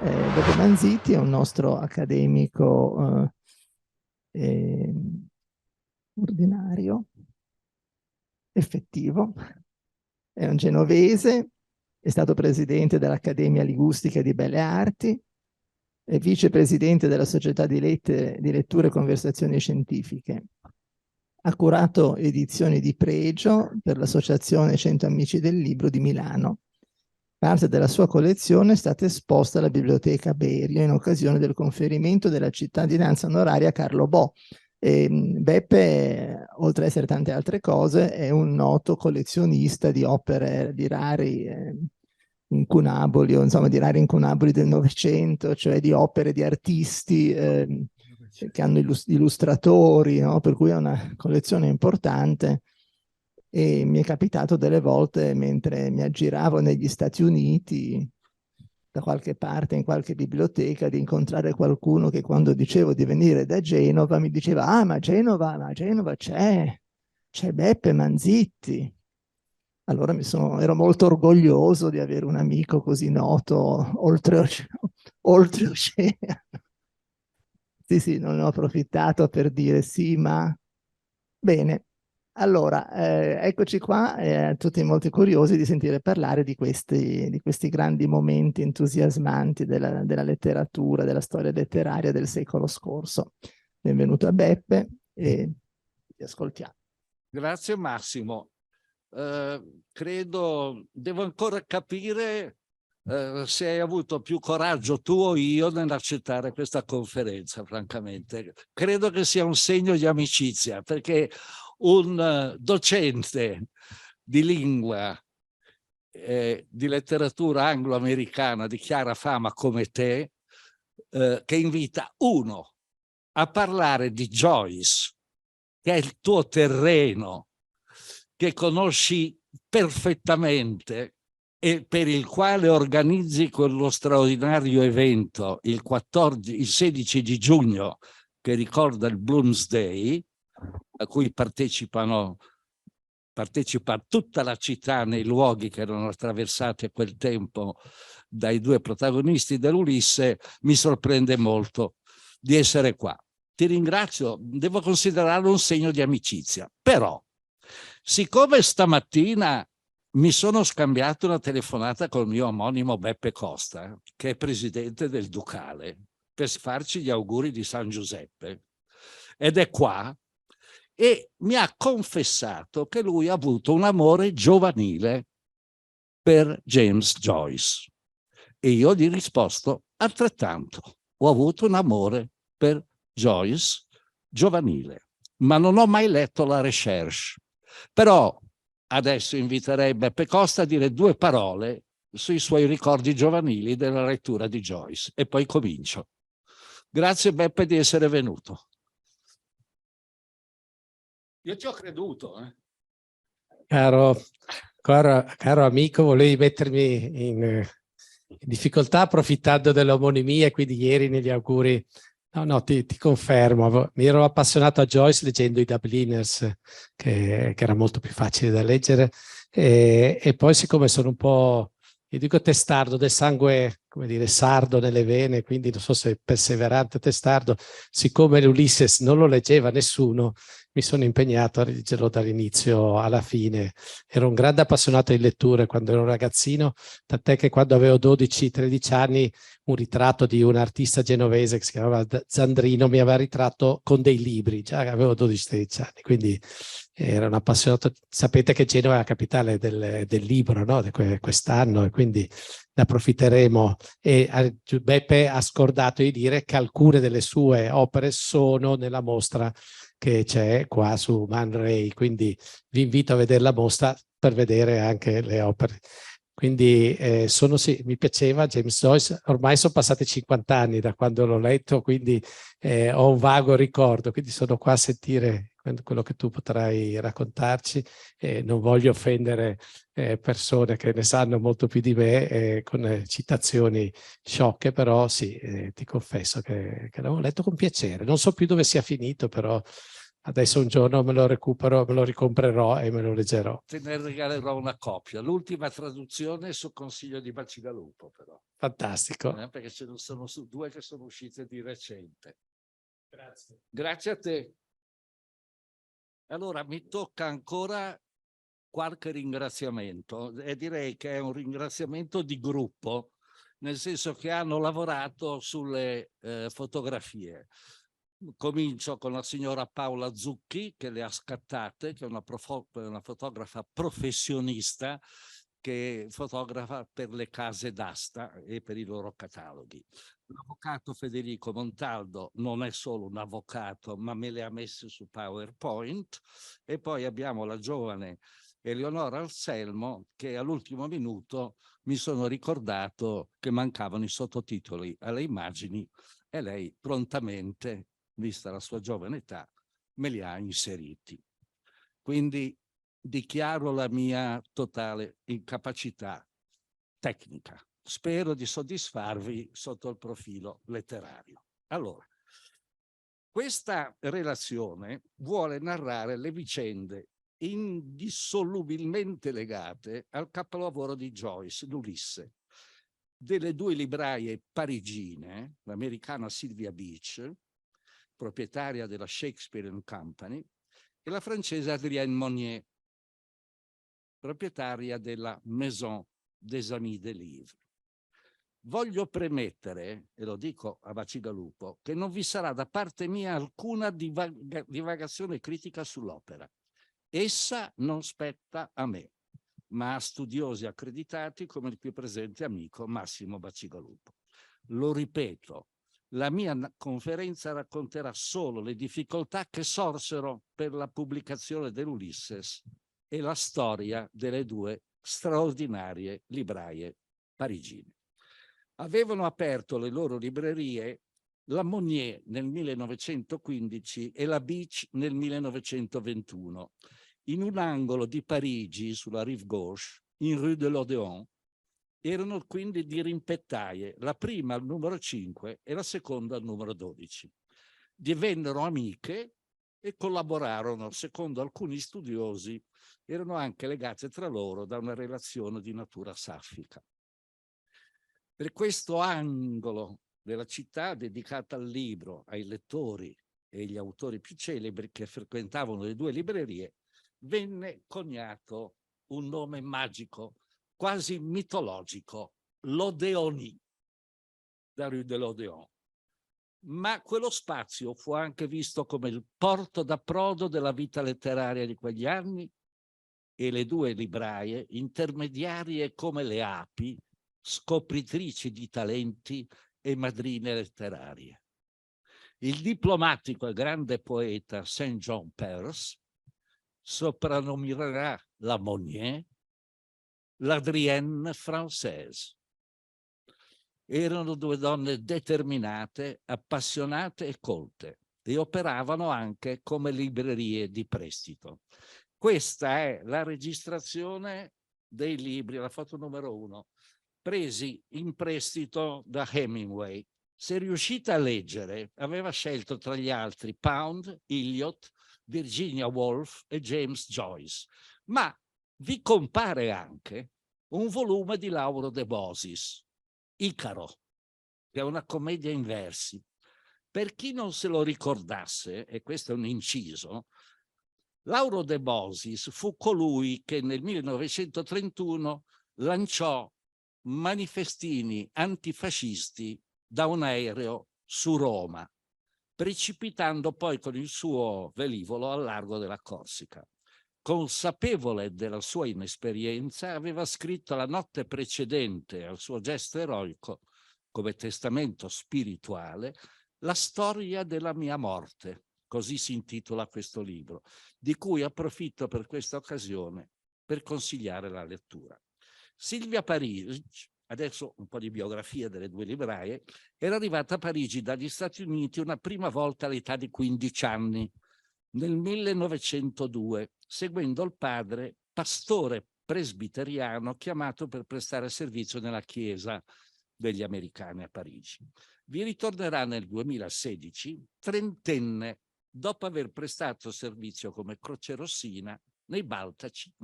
Beppe Manzitti è un nostro accademico ordinario, effettivo, è un genovese, è stato presidente dell'Accademia Ligustica di Belle Arti, è vicepresidente della Società di Letture e Conversazioni Scientifiche. Ha curato edizioni di pregio per l'Associazione 100 Amici del Libro di Milano. Parte della sua collezione è stata esposta alla Biblioteca Berio in occasione del conferimento della cittadinanza onoraria a Carlo Bo. Beppe, oltre ad essere tante altre cose, è un noto collezionista di opere di rari incunaboli, o insomma di rari incunaboli del Novecento, cioè di opere di artisti che hanno illustratori, no? Per cui è una collezione importante. E mi è capitato delle volte, mentre mi aggiravo negli Stati Uniti, da qualche parte, in qualche biblioteca, di incontrare qualcuno che quando dicevo di venire da Genova mi diceva: ah, ma a Genova c'è Beppe Manzitti. Allora ero molto orgoglioso di avere un amico così noto oltreoceano. Sì, non ne ho approfittato per dire sì, ma... Bene, allora, eccoci qua, tutti molto curiosi di sentire parlare di questi grandi momenti entusiasmanti della letteratura, della storia letteraria del secolo scorso. Benvenuto a Beppe e ti ascoltiamo. Grazie Massimo. Credo, devo ancora capire se hai avuto più coraggio tu o io nell'accettare questa conferenza, francamente. Credo che sia un segno di amicizia, perché un docente di lingua, di letteratura anglo-americana di chiara fama come te, che invita uno a parlare di Joyce, che è il tuo terreno, che conosci perfettamente e per il quale organizzi quello straordinario evento il 16 di giugno che ricorda il Bloomsday, a cui partecipa tutta la città nei luoghi che erano attraversati a quel tempo dai due protagonisti dell'Ulisse. Mi sorprende molto di essere qua. Ti ringrazio, devo considerarlo un segno di amicizia, però siccome stamattina mi sono scambiato una telefonata col mio omonimo Beppe Costa, che è presidente del Ducale, per farci gli auguri di San Giuseppe, ed è qua, e mi ha confessato che lui ha avuto un amore giovanile per James Joyce. E io gli ho risposto altrettanto. Ho avuto un amore per Joyce giovanile, ma non ho mai letto la recherche. Però adesso inviterei Beppe Costa a dire due parole sui suoi ricordi giovanili della lettura di Joyce e poi comincio. Grazie Beppe di essere venuto. Io ti ho creduto. Caro amico, volevi mettermi in difficoltà approfittando dell'omonimia, e quindi ieri negli auguri... No, ti confermo, mi ero appassionato a Joyce leggendo i Dubliners, che era molto più facile da leggere, e poi siccome sono un po', io dico testardo, del sangue, come dire, sardo nelle vene, quindi non so se perseverante o testardo, siccome l'Ulysses non lo leggeva nessuno, mi sono impegnato a leggerlo dall'inizio alla fine. Ero un grande appassionato di letture quando ero ragazzino, tant'è che quando avevo 12-13 anni un ritratto di un artista genovese che si chiamava Zandrino mi aveva ritratto con dei libri, già avevo 12-13 anni, quindi era un appassionato. Sapete che Genova è la capitale del libro, no? Quest'anno, e quindi ne approfitteremo. E Beppe ha scordato di dire che alcune delle sue opere sono nella mostra che c'è qua su Man Ray, quindi vi invito a vedere la mostra per vedere anche le opere. Quindi sì, mi piaceva James Joyce, ormai sono passati 50 anni da quando l'ho letto, quindi ho un vago ricordo, quindi sono qua a sentire quello che tu potrai raccontarci. Non voglio offendere persone che ne sanno molto più di me con citazioni sciocche, però sì, ti confesso che l'avevo letto con piacere. Non so più dove sia finito, però adesso un giorno me lo recupero, me lo ricomprerò e me lo leggerò. Te ne regalerò una copia. L'ultima traduzione su consiglio di Bacigalupo, però. Fantastico. Perché ce ne sono due che sono uscite di recente. Grazie. Grazie a te. Allora, mi tocca ancora qualche ringraziamento e direi che è un ringraziamento di gruppo, nel senso che hanno lavorato sulle fotografie. Comincio con la signora Paola Zucchi, che le ha scattate, che è una fotografa professionista che fotografa per le case d'asta e per i loro cataloghi. L'avvocato Federico Montaldo non è solo un avvocato, ma me le ha messe su PowerPoint. E poi abbiamo la giovane Eleonora Anselmo, che all'ultimo minuto mi sono ricordato che mancavano i sottotitoli alle immagini e lei prontamente, vista la sua giovane età, me li ha inseriti. Quindi dichiaro la mia totale incapacità tecnica. Spero di soddisfarvi sotto il profilo letterario. Allora, questa relazione vuole narrare le vicende indissolubilmente legate al capolavoro di Joyce, l'Ulisse, delle due libraie parigine, l'americana Sylvia Beach, proprietaria della Shakespeare & Company, e la francese Adrienne Monnier, proprietaria della Maison des Amis des Livres. Voglio premettere, e lo dico a Bacigalupo, che non vi sarà da parte mia alcuna divagazione critica sull'opera. Essa non spetta a me, ma a studiosi accreditati come il qui presente amico Massimo Bacigalupo. Lo ripeto, la mia conferenza racconterà solo le difficoltà che sorsero per la pubblicazione dell'Ulisses e la storia delle due straordinarie libraie parigine. Avevano aperto le loro librerie la Monnier nel 1915 e la Beach nel 1921, in un angolo di Parigi sulla Rive Gauche, in Rue de l'Odéon. Erano quindi dirimpettaie, la prima al numero 5 e la seconda al numero 12. Divennero amiche e collaborarono, secondo alcuni studiosi, erano anche legate tra loro da una relazione di natura saffica. Per questo angolo della città dedicata al libro, ai lettori e agli autori più celebri che frequentavano le due librerie, venne coniato un nome magico, quasi mitologico, l'Odeoni, da Rue de l'Odéon. Ma quello spazio fu anche visto come il porto d'approdo della vita letteraria di quegli anni e le due libraie, intermediarie come le api, scopritrici di talenti e madrine letterarie. Il diplomatico e grande poeta Saint John Perse soprannominarà la Monnier l'Adrienne française. Erano due donne determinate, appassionate e colte e operavano anche come librerie di prestito. Questa è la registrazione dei libri, la foto numero 1, presi in prestito da Hemingway. Se riuscite a leggere, aveva scelto tra gli altri Pound, Eliot, Virginia Woolf e James Joyce, ma vi compare anche un volume di Lauro De Bosis, Icaro, che è una commedia in versi. Per chi non se lo ricordasse, e questo è un inciso, Lauro De Bosis fu colui che nel 1931 lanciò manifestini antifascisti da un aereo su Roma, precipitando poi con il suo velivolo al largo della Corsica. Consapevole della sua inesperienza, aveva scritto la notte precedente al suo gesto eroico, come testamento spirituale, la storia della mia morte, così si intitola questo libro, di cui approfitto per questa occasione per consigliare la lettura. Sylvia Parigi, adesso un po' di biografia delle due libraie, era arrivata a Parigi dagli Stati Uniti una prima volta all'età di 15 anni, nel 1902, seguendo il padre, pastore presbiteriano chiamato per prestare servizio nella chiesa degli americani a Parigi. Vi ritornerà nel 2016, trentenne, dopo aver prestato servizio come crocerossina nei Balcani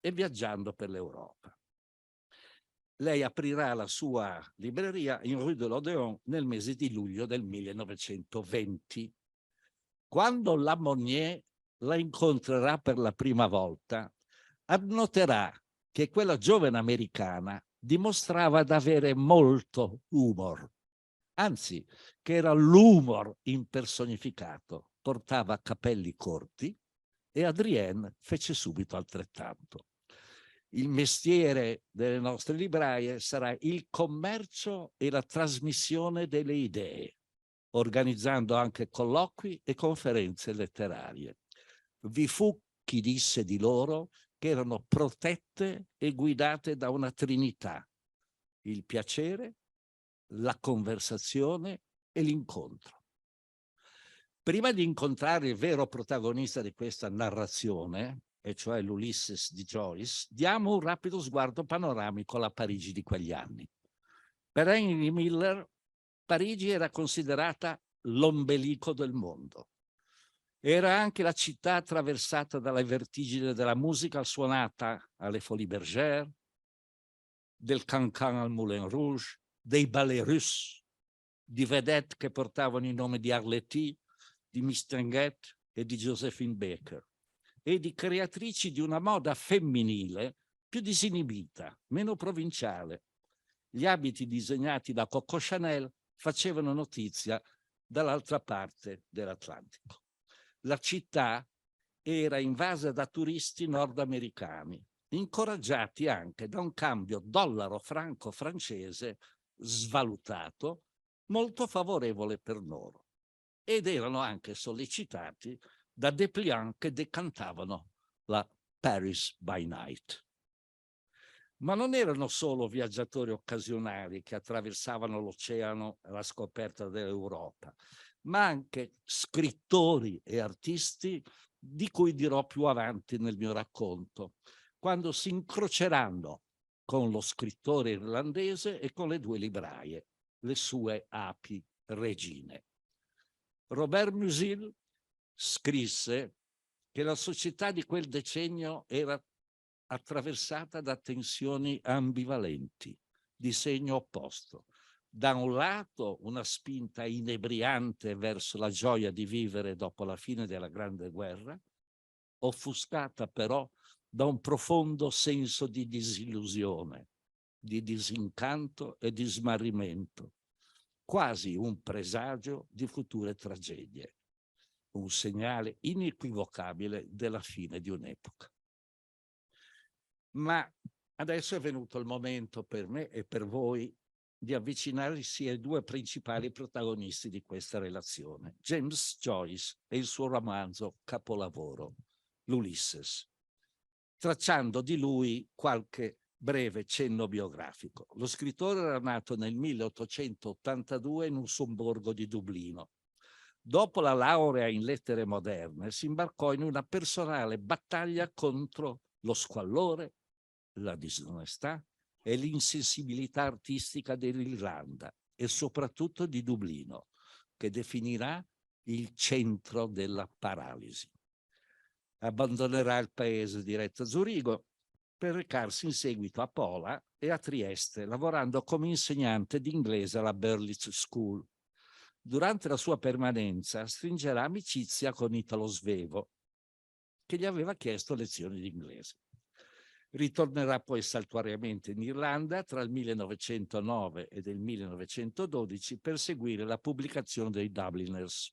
e viaggiando per l'Europa. Lei aprirà la sua libreria in Rue de l'Odéon nel mese di luglio del 1920. Quando la Monnier la incontrerà per la prima volta, annoterà che quella giovane americana dimostrava di avere molto humor, anzi che era l'humor impersonificato, portava capelli corti e Adrienne fece subito altrettanto. Il mestiere delle nostre libraie sarà il commercio e la trasmissione delle idee, organizzando anche colloqui e conferenze letterarie. Vi fu chi disse di loro che erano protette e guidate da una trinità: il piacere, la conversazione e l'incontro. Prima di incontrare il vero protagonista di questa narrazione, e cioè l'Ulysses di Joyce, diamo un rapido sguardo panoramico alla Parigi di quegli anni. Per Henry Miller, Parigi era considerata l'ombelico del mondo. Era anche la città attraversata dalla vertigine della musica suonata alle Folies Bergère, del cancan al Moulin Rouge, dei ballets russes, di vedette che portavano il nome di Arletty, di Mistinguett e di Josephine Baker, e di creatrici di una moda femminile più disinibita, meno provinciale. Gli abiti disegnati da Coco Chanel facevano notizia dall'altra parte dell'Atlantico. La città era invasa da turisti nordamericani, incoraggiati anche da un cambio dollaro-franco-francese svalutato, molto favorevole per loro. Ed erano anche sollecitati da dépliant che decantavano la Paris by Night. Ma non erano solo viaggiatori occasionali che attraversavano l'oceano alla scoperta dell'Europa, ma anche scrittori e artisti di cui dirò più avanti nel mio racconto, quando si incroceranno con lo scrittore irlandese e con le due libraie, le sue api regine. Robert Musil scrisse che la società di quel decennio era attraversata da tensioni ambivalenti, di segno opposto. Da un lato una spinta inebriante verso la gioia di vivere dopo la fine della Grande Guerra, offuscata però da un profondo senso di disillusione, di disincanto e di smarrimento, quasi un presagio di future tragedie, un segnale inequivocabile della fine di un'epoca. Ma adesso è venuto il momento per me e per voi di avvicinarsi ai due principali protagonisti di questa relazione, James Joyce e il suo romanzo capolavoro, l'Ulysses, tracciando di lui qualche breve cenno biografico. Lo scrittore era nato nel 1882 in un sobborgo di Dublino. Dopo la laurea in lettere moderne si imbarcò in una personale battaglia contro lo squallore, la disonestà e l'insensibilità artistica dell'Irlanda e soprattutto di Dublino, che definirà il centro della paralisi. Abbandonerà il paese diretto a Zurigo per recarsi in seguito a Pola e a Trieste, lavorando come insegnante di inglese alla Berlitz School. Durante la sua permanenza stringerà amicizia con Italo Svevo, che gli aveva chiesto lezioni di inglese. Ritornerà poi saltuariamente in Irlanda tra il 1909 e il 1912 per seguire la pubblicazione dei Dubliners,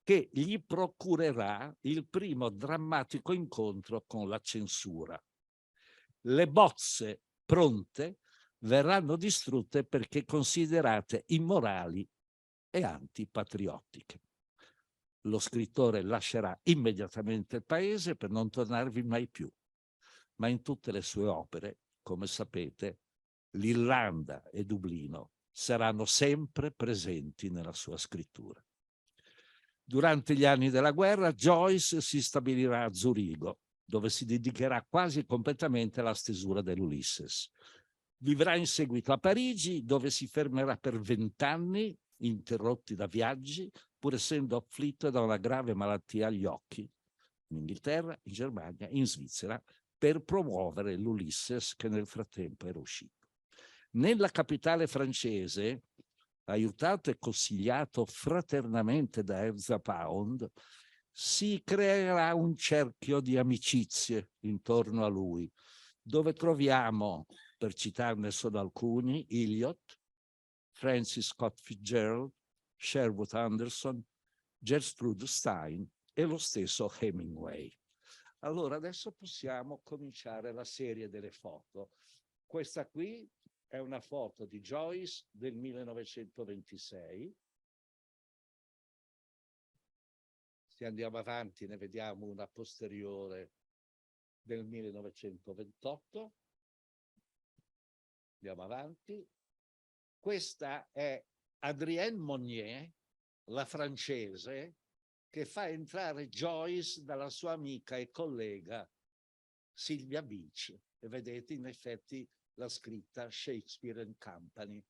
che gli procurerà il primo drammatico incontro con la censura. Le bozze pronte verranno distrutte perché considerate immorali e antipatriottiche. Lo scrittore lascerà immediatamente il paese per non tornarvi mai più. Ma in tutte le sue opere, come sapete, l'Irlanda e Dublino saranno sempre presenti nella sua scrittura. Durante gli anni della guerra, Joyce si stabilirà a Zurigo, dove si dedicherà quasi completamente alla stesura dell'Ulysses. Vivrà in seguito a Parigi, dove si fermerà per 20 anni interrotti da viaggi, pur essendo afflitto da una grave malattia agli occhi, in Inghilterra, in Germania, in Svizzera, per promuovere l'Ulysses che nel frattempo era uscito. Nella capitale francese, aiutato e consigliato fraternamente da Ezra Pound, si creerà un cerchio di amicizie intorno a lui, dove troviamo, per citarne solo alcuni, Eliot, Francis Scott Fitzgerald, Sherwood Anderson, Gertrude Stein e lo stesso Hemingway. Allora, adesso possiamo cominciare la serie delle foto. Questa qui è una foto di Joyce del 1926. Se andiamo avanti ne vediamo una posteriore del 1928. Andiamo avanti. Questa è Adrienne Monnier, la francese, che fa entrare Joyce dalla sua amica e collega Sylvia Beach. E vedete in effetti la scritta Shakespeare and Company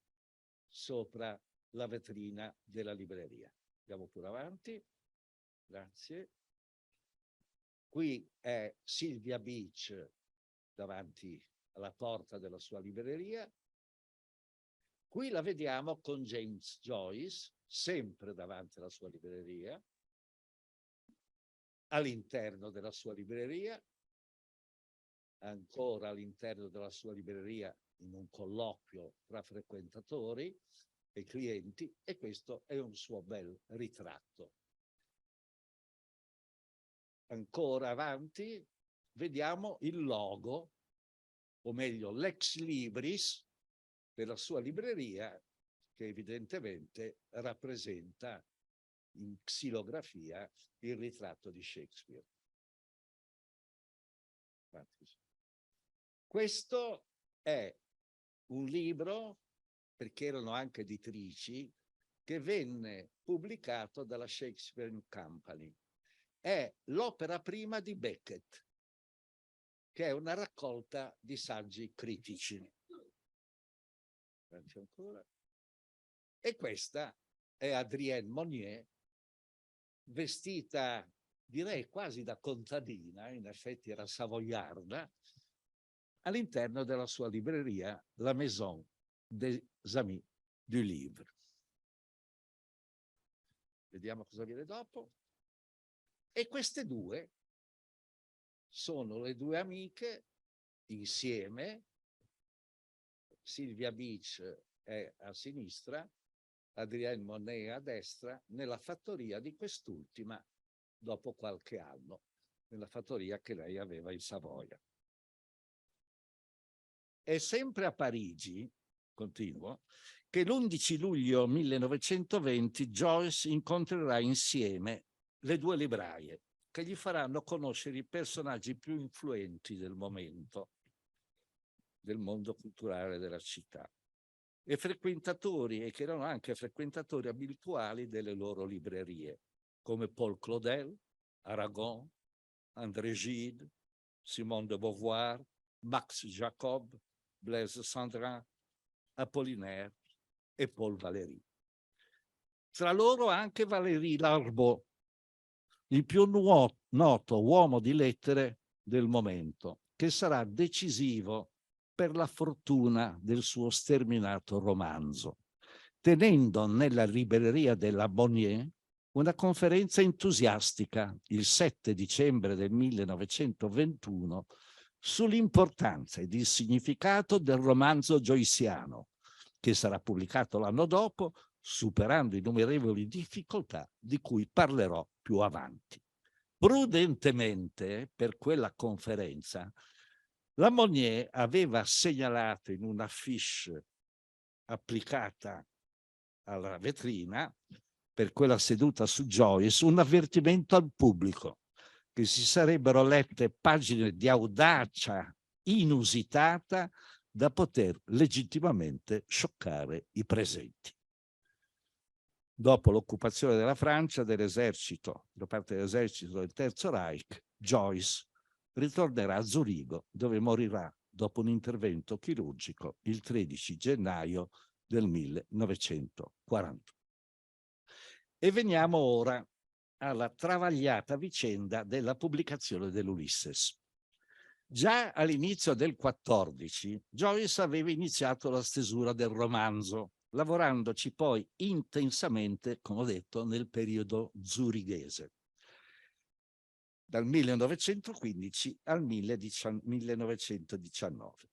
sopra la vetrina della libreria. Andiamo pure avanti. Grazie. Qui è Sylvia Beach davanti alla porta della sua libreria. Qui la vediamo con James Joyce, sempre davanti alla sua libreria, all'interno della sua libreria, ancora all'interno della sua libreria in un colloquio tra frequentatori e clienti, e questo è un suo bel ritratto. Ancora avanti vediamo il logo, o meglio l'ex libris della sua libreria, che evidentemente rappresenta in xilografia il ritratto di Shakespeare. Questo è un libro, perché erano anche editrici, che venne pubblicato dalla Shakespeare and Company. È l'opera prima di Beckett, che è una raccolta di saggi critici. Ancora. E questa è Adrienne Monnier, vestita, direi quasi da contadina, in effetti era savoiarda, all'interno della sua libreria, la Maison des Amis du Livre. Vediamo cosa viene dopo. E queste due sono le due amiche insieme. Sylvia Beach è a sinistra, Adrienne Monnier a destra, nella fattoria di quest'ultima dopo qualche anno, nella fattoria che lei aveva in Savoia. È sempre a Parigi, continuo, che l'11 luglio 1920 Joyce incontrerà insieme le due libraie che gli faranno conoscere i personaggi più influenti del momento, del mondo culturale della città, e frequentatori, e che erano anche frequentatori abituali delle loro librerie, come Paul Claudel, Aragon, André Gide, Simone de Beauvoir, Max Jacob, Blaise Cendrain, Apollinaire e Paul Valéry. Tra loro anche Valéry Larbaud, il più noto uomo di lettere del momento, che sarà decisivo per la fortuna del suo sterminato romanzo, tenendo nella libreria della Monnier una conferenza entusiastica il 7 dicembre del 1921 sull'importanza ed il significato del romanzo joyciano, che sarà pubblicato l'anno dopo, superando innumerevoli difficoltà di cui parlerò più avanti. Prudentemente, per quella conferenza, la Monnier aveva segnalato in una affiche applicata alla vetrina per quella seduta su Joyce un avvertimento al pubblico che si sarebbero lette pagine di audacia inusitata da poter legittimamente scioccare i presenti. Dopo l'occupazione della Francia dall'esercito, da parte dell'esercito del Terzo Reich, Joyce ritornerà a Zurigo, dove morirà dopo un intervento chirurgico il 13 gennaio del 1940. E veniamo ora alla travagliata vicenda della pubblicazione dell'Ulysses. Già all'inizio del 14 Joyce aveva iniziato la stesura del romanzo, lavorandoci poi intensamente, come ho detto, nel periodo zurighese, dal 1915 al 1919.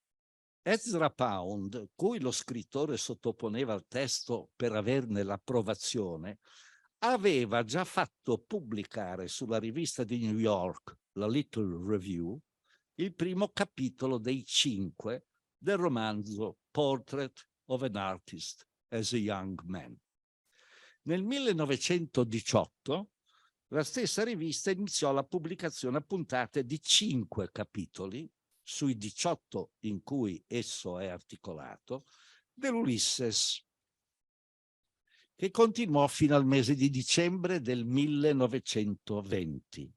Ezra Pound, cui lo scrittore sottoponeva il testo per averne l'approvazione, aveva già fatto pubblicare sulla rivista di New York, la Little Review, il primo capitolo dei 5 del romanzo Portrait of an Artist as a Young Man. Nel 1918 la stessa rivista iniziò la pubblicazione a puntate di 5 capitoli, sui 18 in cui esso è articolato, dell'Ulysses, che continuò fino al mese di dicembre del 1920,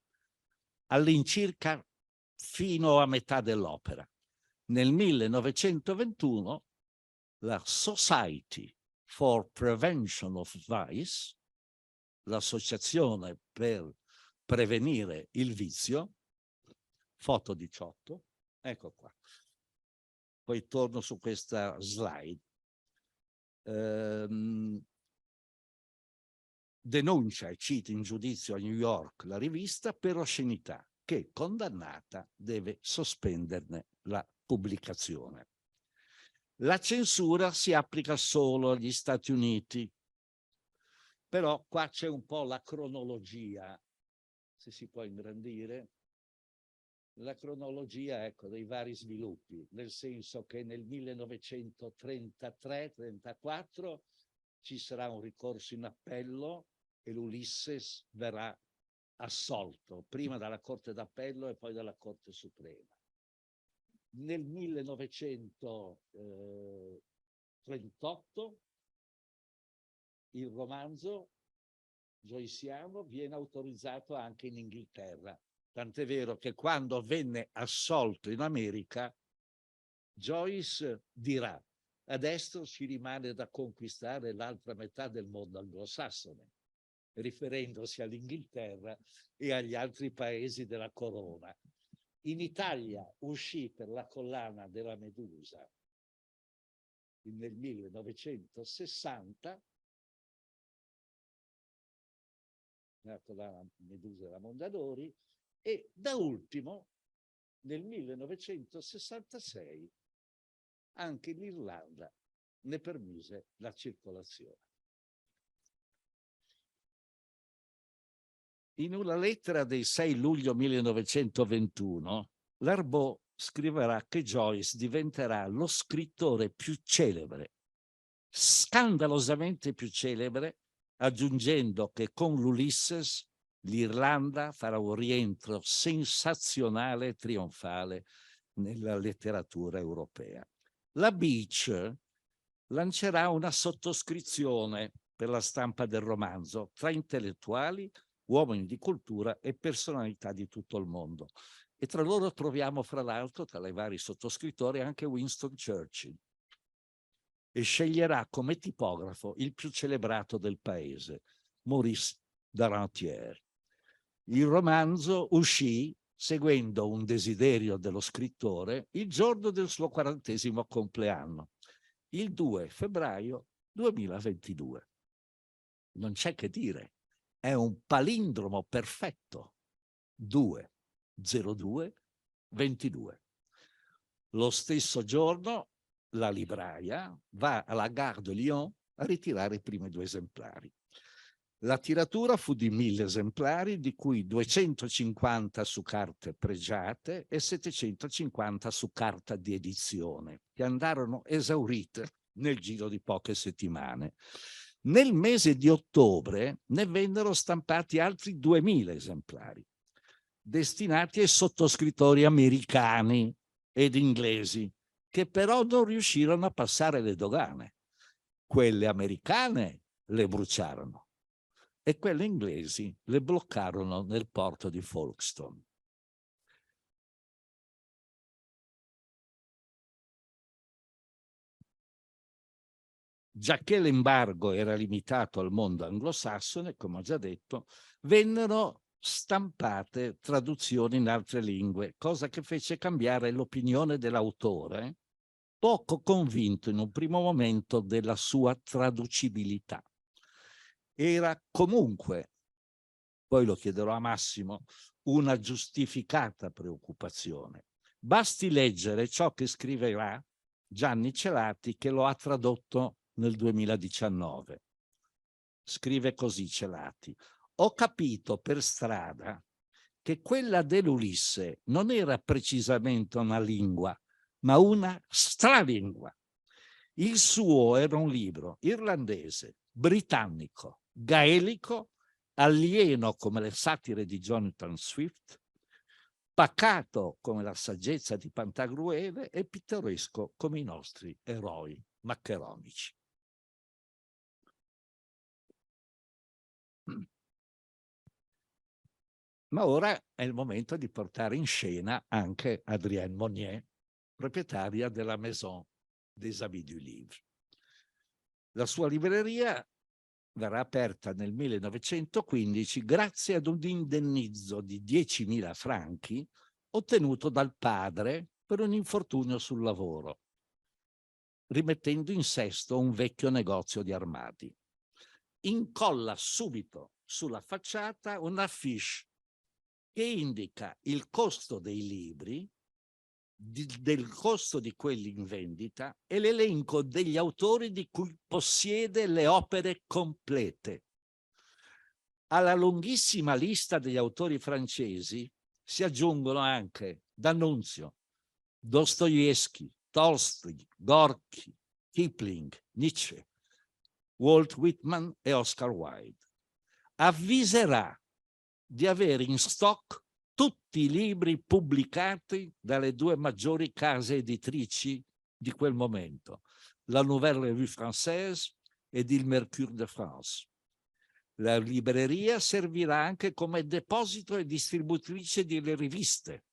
all'incirca fino a metà dell'opera. Nel 1921 la Society for Prevention of Vice, l'associazione per prevenire il vizio, foto 18, ecco qua. Poi torno su questa slide. Denuncia e cita in giudizio a New York la rivista per oscenità, che, condannata, deve sospenderne la pubblicazione. La censura si applica solo agli Stati Uniti, però qua c'è un po' la cronologia, se si può ingrandire, la cronologia, ecco, dei vari sviluppi, nel senso che nel 1933-34 ci sarà un ricorso in appello e l'Ulysses verrà assolto, prima dalla Corte d'Appello e poi dalla Corte Suprema. Nel 1938 il romanzo joyciano viene autorizzato anche in Inghilterra, tant'è vero che quando venne assolto in America, Joyce dirà: adesso ci rimane da conquistare l'altra metà del mondo anglosassone, riferendosi all'Inghilterra e agli altri paesi della corona. In Italia uscì per la collana della Medusa nel 1960, la collana Medusa della Mondadori, e da ultimo nel 1966 anche l'Irlanda ne permise la circolazione. In una lettera del 6 luglio 1921, Larbaud scriverà che Joyce diventerà lo scrittore più celebre, scandalosamente più celebre, aggiungendo che con l'Ulysses l'Irlanda farà un rientro sensazionale e trionfale nella letteratura europea. La Beach lancerà una sottoscrizione per la stampa del romanzo tra intellettuali, uomini di cultura e personalità di tutto il mondo. E tra loro troviamo, fra l'altro, tra i vari sottoscrittori, anche Winston Churchill. E sceglierà come tipografo il più celebrato del paese, Maurice Darentière. Il romanzo uscì seguendo un desiderio dello scrittore il giorno del suo 40° compleanno, il 2 febbraio 2022. Non c'è che dire, è un palindromo perfetto, 2-02-22. Lo stesso giorno la libraia va alla Gare de Lyon a ritirare i primi 2 esemplari. La tiratura fu di 1000 esemplari, di cui 250 su carte pregiate e 750 su carta di edizione, che andarono esaurite nel giro di poche settimane. Nel mese di ottobre ne vennero stampati altri 2000 esemplari, destinati ai sottoscrittori americani ed inglesi, che però non riuscirono a passare le dogane. Quelle americane le bruciarono e quelle inglesi le bloccarono nel porto di Folkestone. giacché l'embargo era limitato al mondo anglosassone, come ho già detto, vennero stampate traduzioni in altre lingue, cosa che fece cambiare l'opinione dell'autore, poco convinto in un primo momento della sua traducibilità. Era comunque, poi lo chiederò a Massimo, una giustificata preoccupazione. Basti leggere ciò che scriverà Gianni Celati, che lo ha tradotto nel 2019. Scrive così Celati: ho capito per strada che quella dell'Ulisse non era precisamente una lingua, ma una stralingua. Il suo era un libro irlandese, britannico, gaelico, alieno come le satire di Jonathan Swift, pacato come la saggezza di Pantagruele e pittoresco come i nostri eroi maccheronici. Ma ora è il momento di portare in scena anche Adrienne Monnier, proprietaria della Maison des Amis du Livre. La sua libreria verrà aperta nel 1915 grazie ad un indennizzo di 10.000 franchi ottenuto dal padre per un infortunio sul lavoro, rimettendo in sesto un vecchio negozio di armadi. Incolla subito sulla facciata un affiche che indica il costo dei libri, del costo di quelli in vendita e l'elenco degli autori di cui possiede le opere complete. Alla lunghissima lista degli autori francesi si aggiungono anche D'Annunzio, Dostoevsky, Tolstoi, Gorky, Kipling, Nietzsche, Walt Whitman e Oscar Wilde. Avviserà di avere in stock tutti i libri pubblicati dalle due maggiori case editrici di quel momento, la Nouvelle Revue Française ed il Mercure de France. La libreria servirà anche come deposito e distributrice delle riviste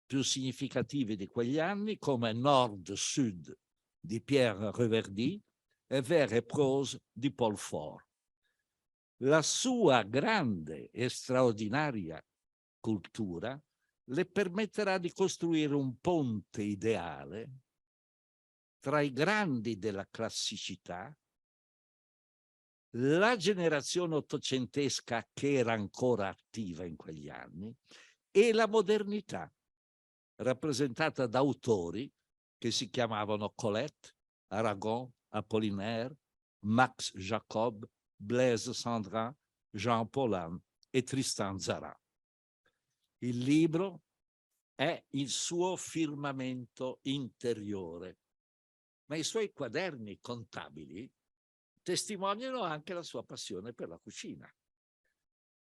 più significative di quegli anni, come Nord-Sud di Pierre Reverdy e Vers et Prose di Paul Fort. La sua grande e straordinaria cultura le permetterà di costruire un ponte ideale tra i grandi della classicità, la generazione ottocentesca che era ancora attiva in quegli anni e la modernità, rappresentata da autori che si chiamavano Colette, Aragon, Apollinaire, Max Jacob, Blaise Cendrain, Jean Paulhan e Tristan Tzara. Il libro è il suo firmamento interiore, ma i suoi quaderni contabili testimoniano anche la sua passione per la cucina.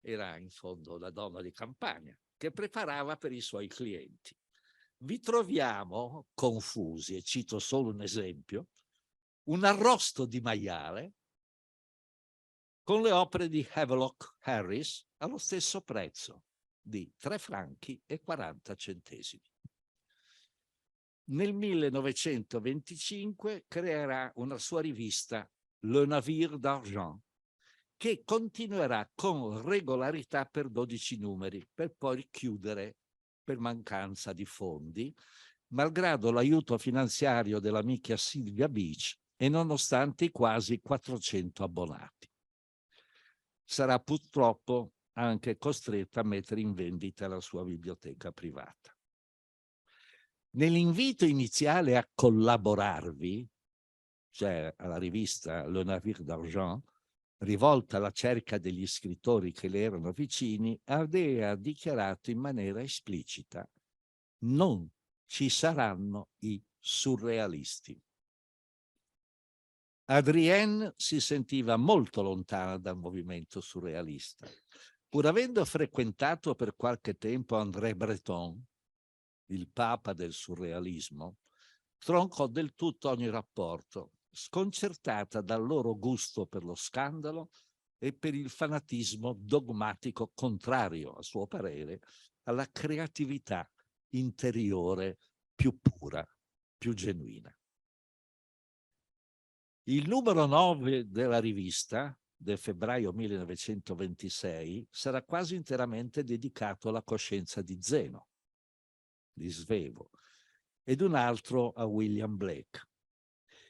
Era in fondo la donna di campagna che preparava per i suoi clienti. Vi troviamo confusi, e cito solo un esempio, un arrosto di maiale con le opere di Havelock Harris allo stesso prezzo di 3 franchi e 40 centesimi. Nel 1925 creerà una sua rivista, Le Navire d'Argent, che continuerà con regolarità per 12 numeri, per poi chiudere per mancanza di fondi, malgrado l'aiuto finanziario dell'amica Sylvia Beach e nonostante i quasi 400 abbonati. Sarà purtroppo anche costretta a mettere in vendita la sua biblioteca privata. Nell'invito iniziale a collaborarvi, cioè alla rivista Le Navire d'Argent, rivolta alla cerca degli scrittori che le erano vicini, Ardea ha dichiarato in maniera esplicita: non ci saranno i surrealisti. Adrienne si sentiva molto lontana dal movimento surrealista. Pur avendo frequentato per qualche tempo André Breton, il papa del surrealismo, troncò del tutto ogni rapporto, sconcertata dal loro gusto per lo scandalo e per il fanatismo dogmatico contrario, a suo parere, alla creatività interiore più pura, più genuina. Il numero 9 della rivista, del febbraio 1926, sarà quasi interamente dedicato alla coscienza di Zeno, di Svevo, ed un altro a William Blake.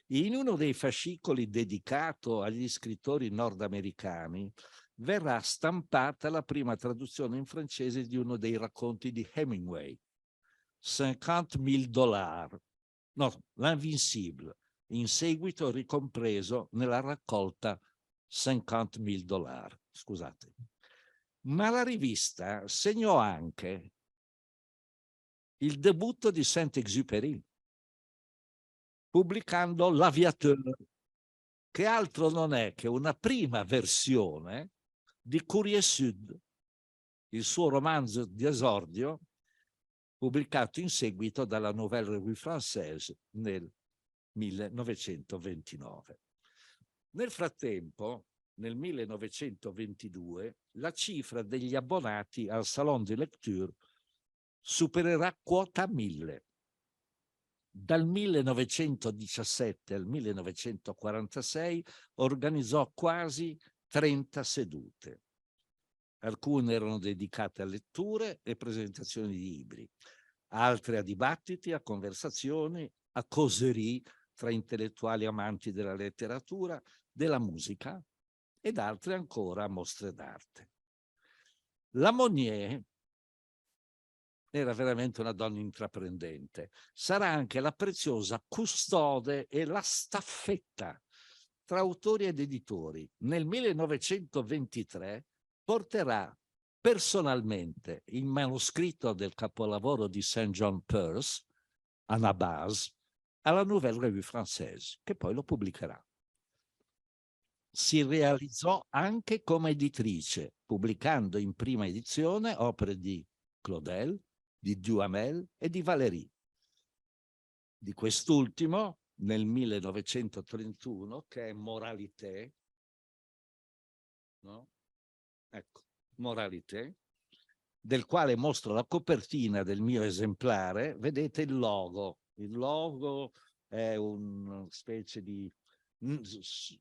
In uno dei fascicoli dedicato agli scrittori nordamericani verrà stampata la prima traduzione in francese di uno dei racconti di Hemingway, $50.000, no, L'Invincible, in seguito ricompreso nella raccolta $50.000, scusate. Ma la rivista segnò anche il debutto di Saint-Exupéry, pubblicando L'Aviateur, che altro non è che una prima versione di Courrier Sud, il suo romanzo di esordio, pubblicato in seguito dalla Nouvelle Revue Française nel 1929. Nel frattempo, nel 1922, la cifra degli abbonati al Salon de Lecture supererà quota 1000. Dal 1917 al 1946 organizzò quasi 30 sedute. Alcune erano dedicate a letture e presentazioni di libri, altre a dibattiti, a conversazioni, a causerie tra intellettuali amanti della letteratura, della musica, ed altre ancora a mostre d'arte. La Monnier era veramente una donna intraprendente. Sarà anche la preziosa custode e la staffetta tra autori ed editori. Nel 1923 porterà personalmente il manoscritto del capolavoro di St. John Peirce, Anabase, alla Nouvelle Revue Française, che poi lo pubblicherà. Si realizzò anche come editrice, pubblicando in prima edizione opere di Claudel, di Duhamel e di Valéry. Di quest'ultimo, nel 1931, che è Moralité, no? Ecco, Moralité, del quale mostro la copertina del mio esemplare. Vedete il logo. Il logo è una specie di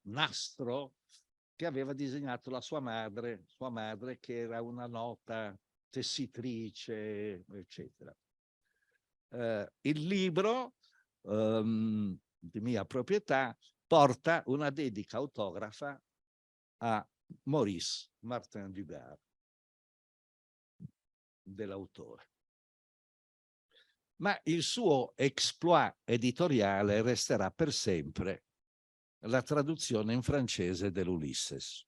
nastro che aveva disegnato la sua madre che era una nota tessitrice, eccetera. Il libro di mia proprietà porta una dedica autografa a Maurice Martin Dugard, dell'autore. Ma il suo exploit editoriale resterà per sempre la traduzione in francese dell'Ulysses.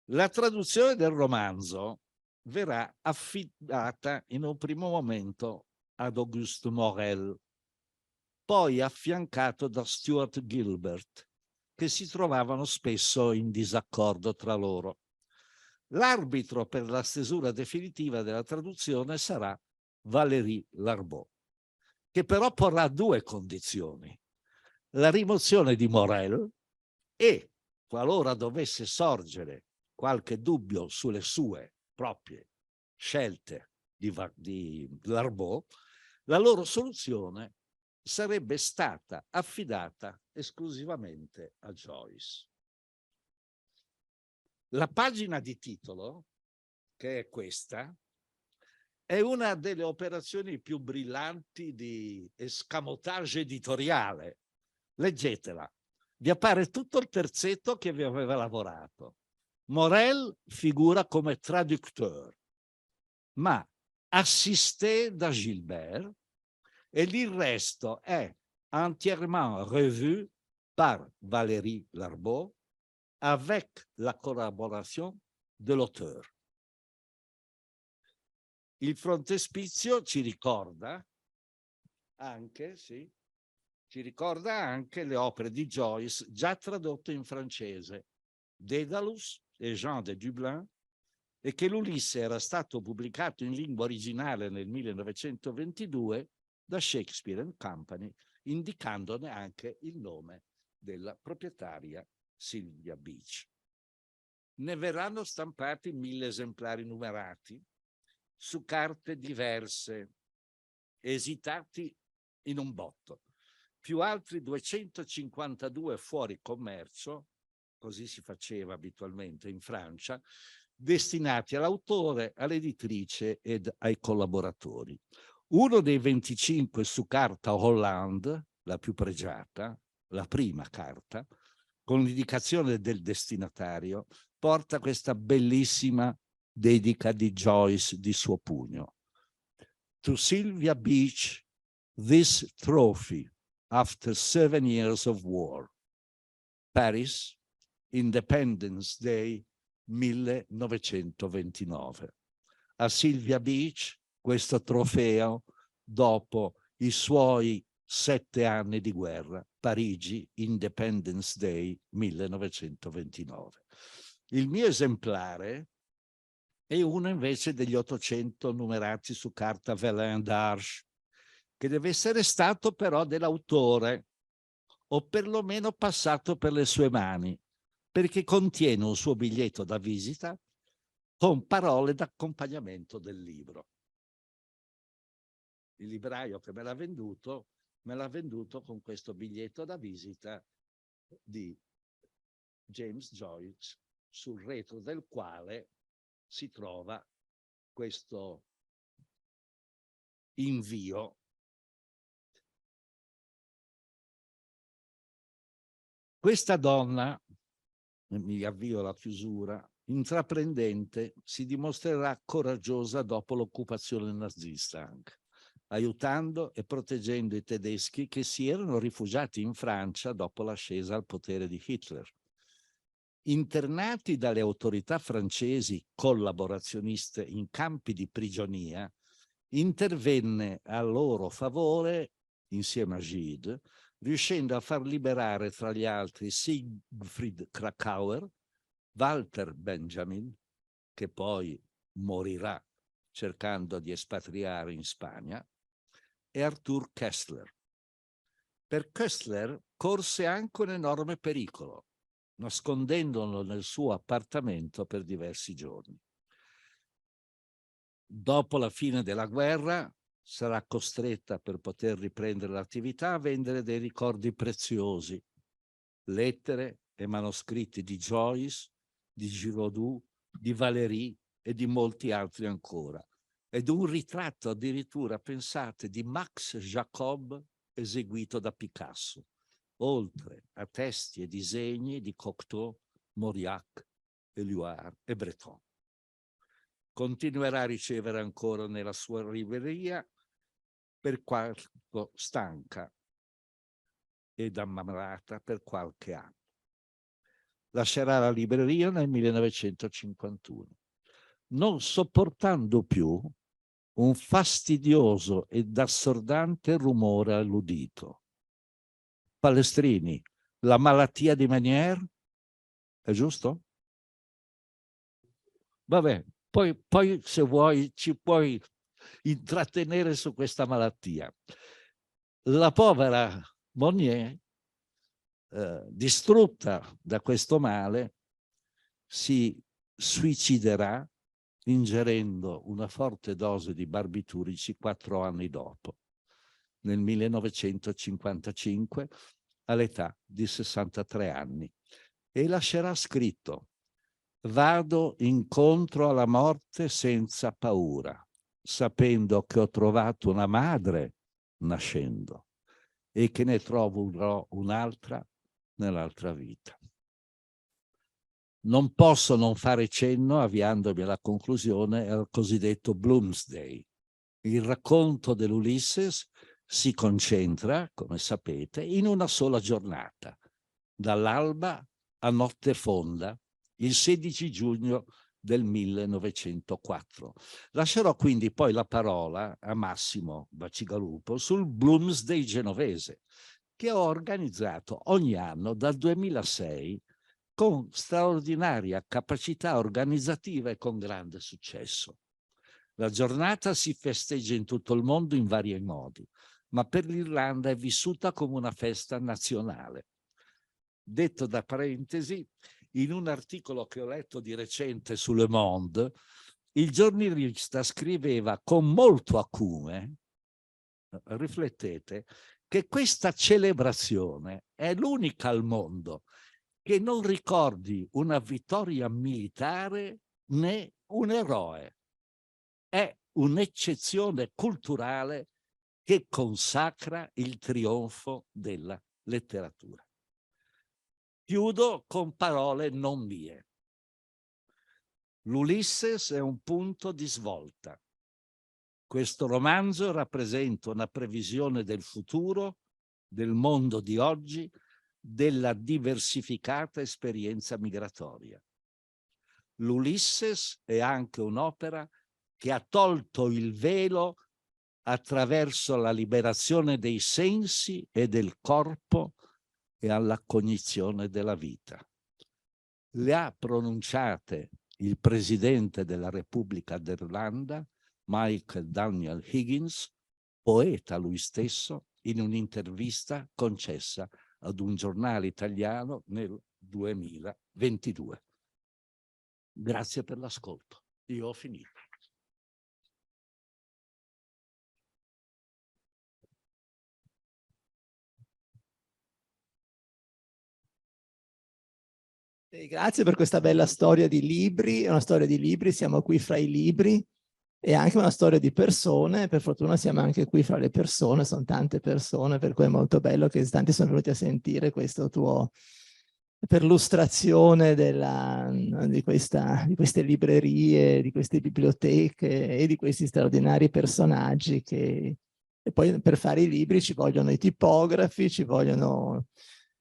La traduzione del romanzo verrà affidata in un primo momento ad Auguste Morel, poi affiancato da Stuart Gilbert, che si trovavano spesso in disaccordo tra loro. L'arbitro per la stesura definitiva della traduzione sarà Valéry Larbaud, che però porrà due condizioni: la rimozione di Morel e, qualora dovesse sorgere qualche dubbio sulle sue proprie scelte di Larbaud, la loro soluzione sarebbe stata affidata esclusivamente a Joyce. La pagina di titolo, che è questa, è una delle operazioni più brillanti di escamotage editoriale. Leggetela. Vi appare tutto il terzetto che vi aveva lavorato. Morel figura come traducteur, ma assisté da Gilbert, e il resto è entièrement revu par Valéry Larbaud avec la collaboration de l'auteur. Il frontespizio ci ricorda anche, sì, ci ricorda anche le opere di Joyce già tradotte in francese, Dédalus e Jean de Dublin, e che l'Ulisse era stato pubblicato in lingua originale nel 1922 da Shakespeare & Company, indicandone anche il nome della proprietaria Sylvia Beach. Ne verranno stampati 1000 esemplari numerati su carte diverse, esitati in un botto. più altri 252 fuori commercio, così si faceva abitualmente in Francia, destinati all'autore, all'editrice ed ai collaboratori. Uno dei 25 su carta Hollande, la più pregiata, la prima carta, con l'indicazione del destinatario, porta questa bellissima dedica di Joyce di suo pugno. To Sylvia Beach, this trophy after 7 years of war. Paris, Independence Day 1929. A Sylvia Beach questo trofeo dopo i suoi 7 anni di guerra. Parigi, Independence Day 1929. Il mio esemplare è uno invece degli 800 numerati su carta Vélin d'Arche, che deve essere stato però dell'autore, o perlomeno passato per le sue mani, perché contiene un suo biglietto da visita con parole d'accompagnamento del libro. Il libraio che me l'ha venduto con questo biglietto da visita di James Joyce, sul retro del quale si trova questo invio. Questa donna, mi avvio alla chiusura, intraprendente, si dimostrerà coraggiosa dopo l'occupazione nazista anche, aiutando e proteggendo i tedeschi che si erano rifugiati in Francia dopo l'ascesa al potere di Hitler. Internati dalle autorità francesi collaborazioniste in campi di prigionia, intervenne a loro favore, insieme a Gide, riuscendo a far liberare tra gli altri Siegfried Kracauer, Walter Benjamin, che poi morirà cercando di espatriare in Spagna, e Arthur Koestler. Per Koestler corse anche un enorme pericolo, nascondendolo nel suo appartamento per diversi giorni. Dopo la fine della guerra sarà costretta, per poter riprendere l'attività, a vendere dei ricordi preziosi, lettere e manoscritti di Joyce, di Giraudoux, di Valéry e di molti altri ancora, ed un ritratto addirittura, pensate, di Max Jacob eseguito da Picasso, oltre a testi e disegni di Cocteau, Mauriac, Éluard e Breton. Continuerà a ricevere ancora nella sua libreria per quanto stanca ed ammalata per qualche anno. Lascerà la libreria nel 1951, non sopportando più un fastidioso ed assordante rumore all'udito. Palestrini, la malattia di Meniere, è giusto? Vabbè, poi se vuoi ci puoi intrattenere su questa malattia. La povera Monnier, distrutta da questo male, si suiciderà ingerendo una forte dose di barbiturici 4 anni dopo, nel 1955, all'età di 63 anni, e lascerà scritto: vado incontro alla morte senza paura, sapendo che ho trovato una madre nascendo e che ne troverò un'altra nell'altra vita. Non posso non fare cenno, avviandomi alla conclusione, al cosiddetto Bloomsday. Il racconto dell'Ulysses si concentra, come sapete, in una sola giornata, dall'alba a notte fonda, il 16 giugno del 1904. Lascerò quindi poi la parola a Massimo Bacigalupo sul Bloomsday genovese, che ho organizzato ogni anno dal 2006 con straordinaria capacità organizzativa e con grande successo. La giornata si festeggia in tutto il mondo in vari modi, ma per l'Irlanda è vissuta come una festa nazionale. Detto da parentesi, in un articolo che ho letto di recente su Le Monde, il giornalista scriveva con molto acume, riflettete, che questa celebrazione è l'unica al mondo che non ricordi una vittoria militare né un eroe. È un'eccezione culturale che consacra il trionfo della letteratura. Chiudo con parole non mie. L'Ulisses è un punto di svolta. Questo romanzo rappresenta una previsione del futuro, del mondo di oggi, della diversificata esperienza migratoria. L'Ulisses è anche un'opera che ha tolto il velo attraverso la liberazione dei sensi e del corpo e alla cognizione della vita. Le ha pronunciate il presidente della Repubblica d'Irlanda, Michael Daniel Higgins, poeta lui stesso, in un'intervista concessa ad un giornale italiano nel 2022. Grazie per l'ascolto. Io ho finito. Grazie per questa bella storia di libri, è una storia di libri, siamo qui fra i libri, e anche una storia di persone, per fortuna siamo anche qui fra le persone, sono tante persone, per cui è molto bello che tanti sono venuti a sentire questo tuo perlustrazione di queste librerie, di queste biblioteche e di questi straordinari personaggi che... E poi per fare i libri ci vogliono i tipografi, ci vogliono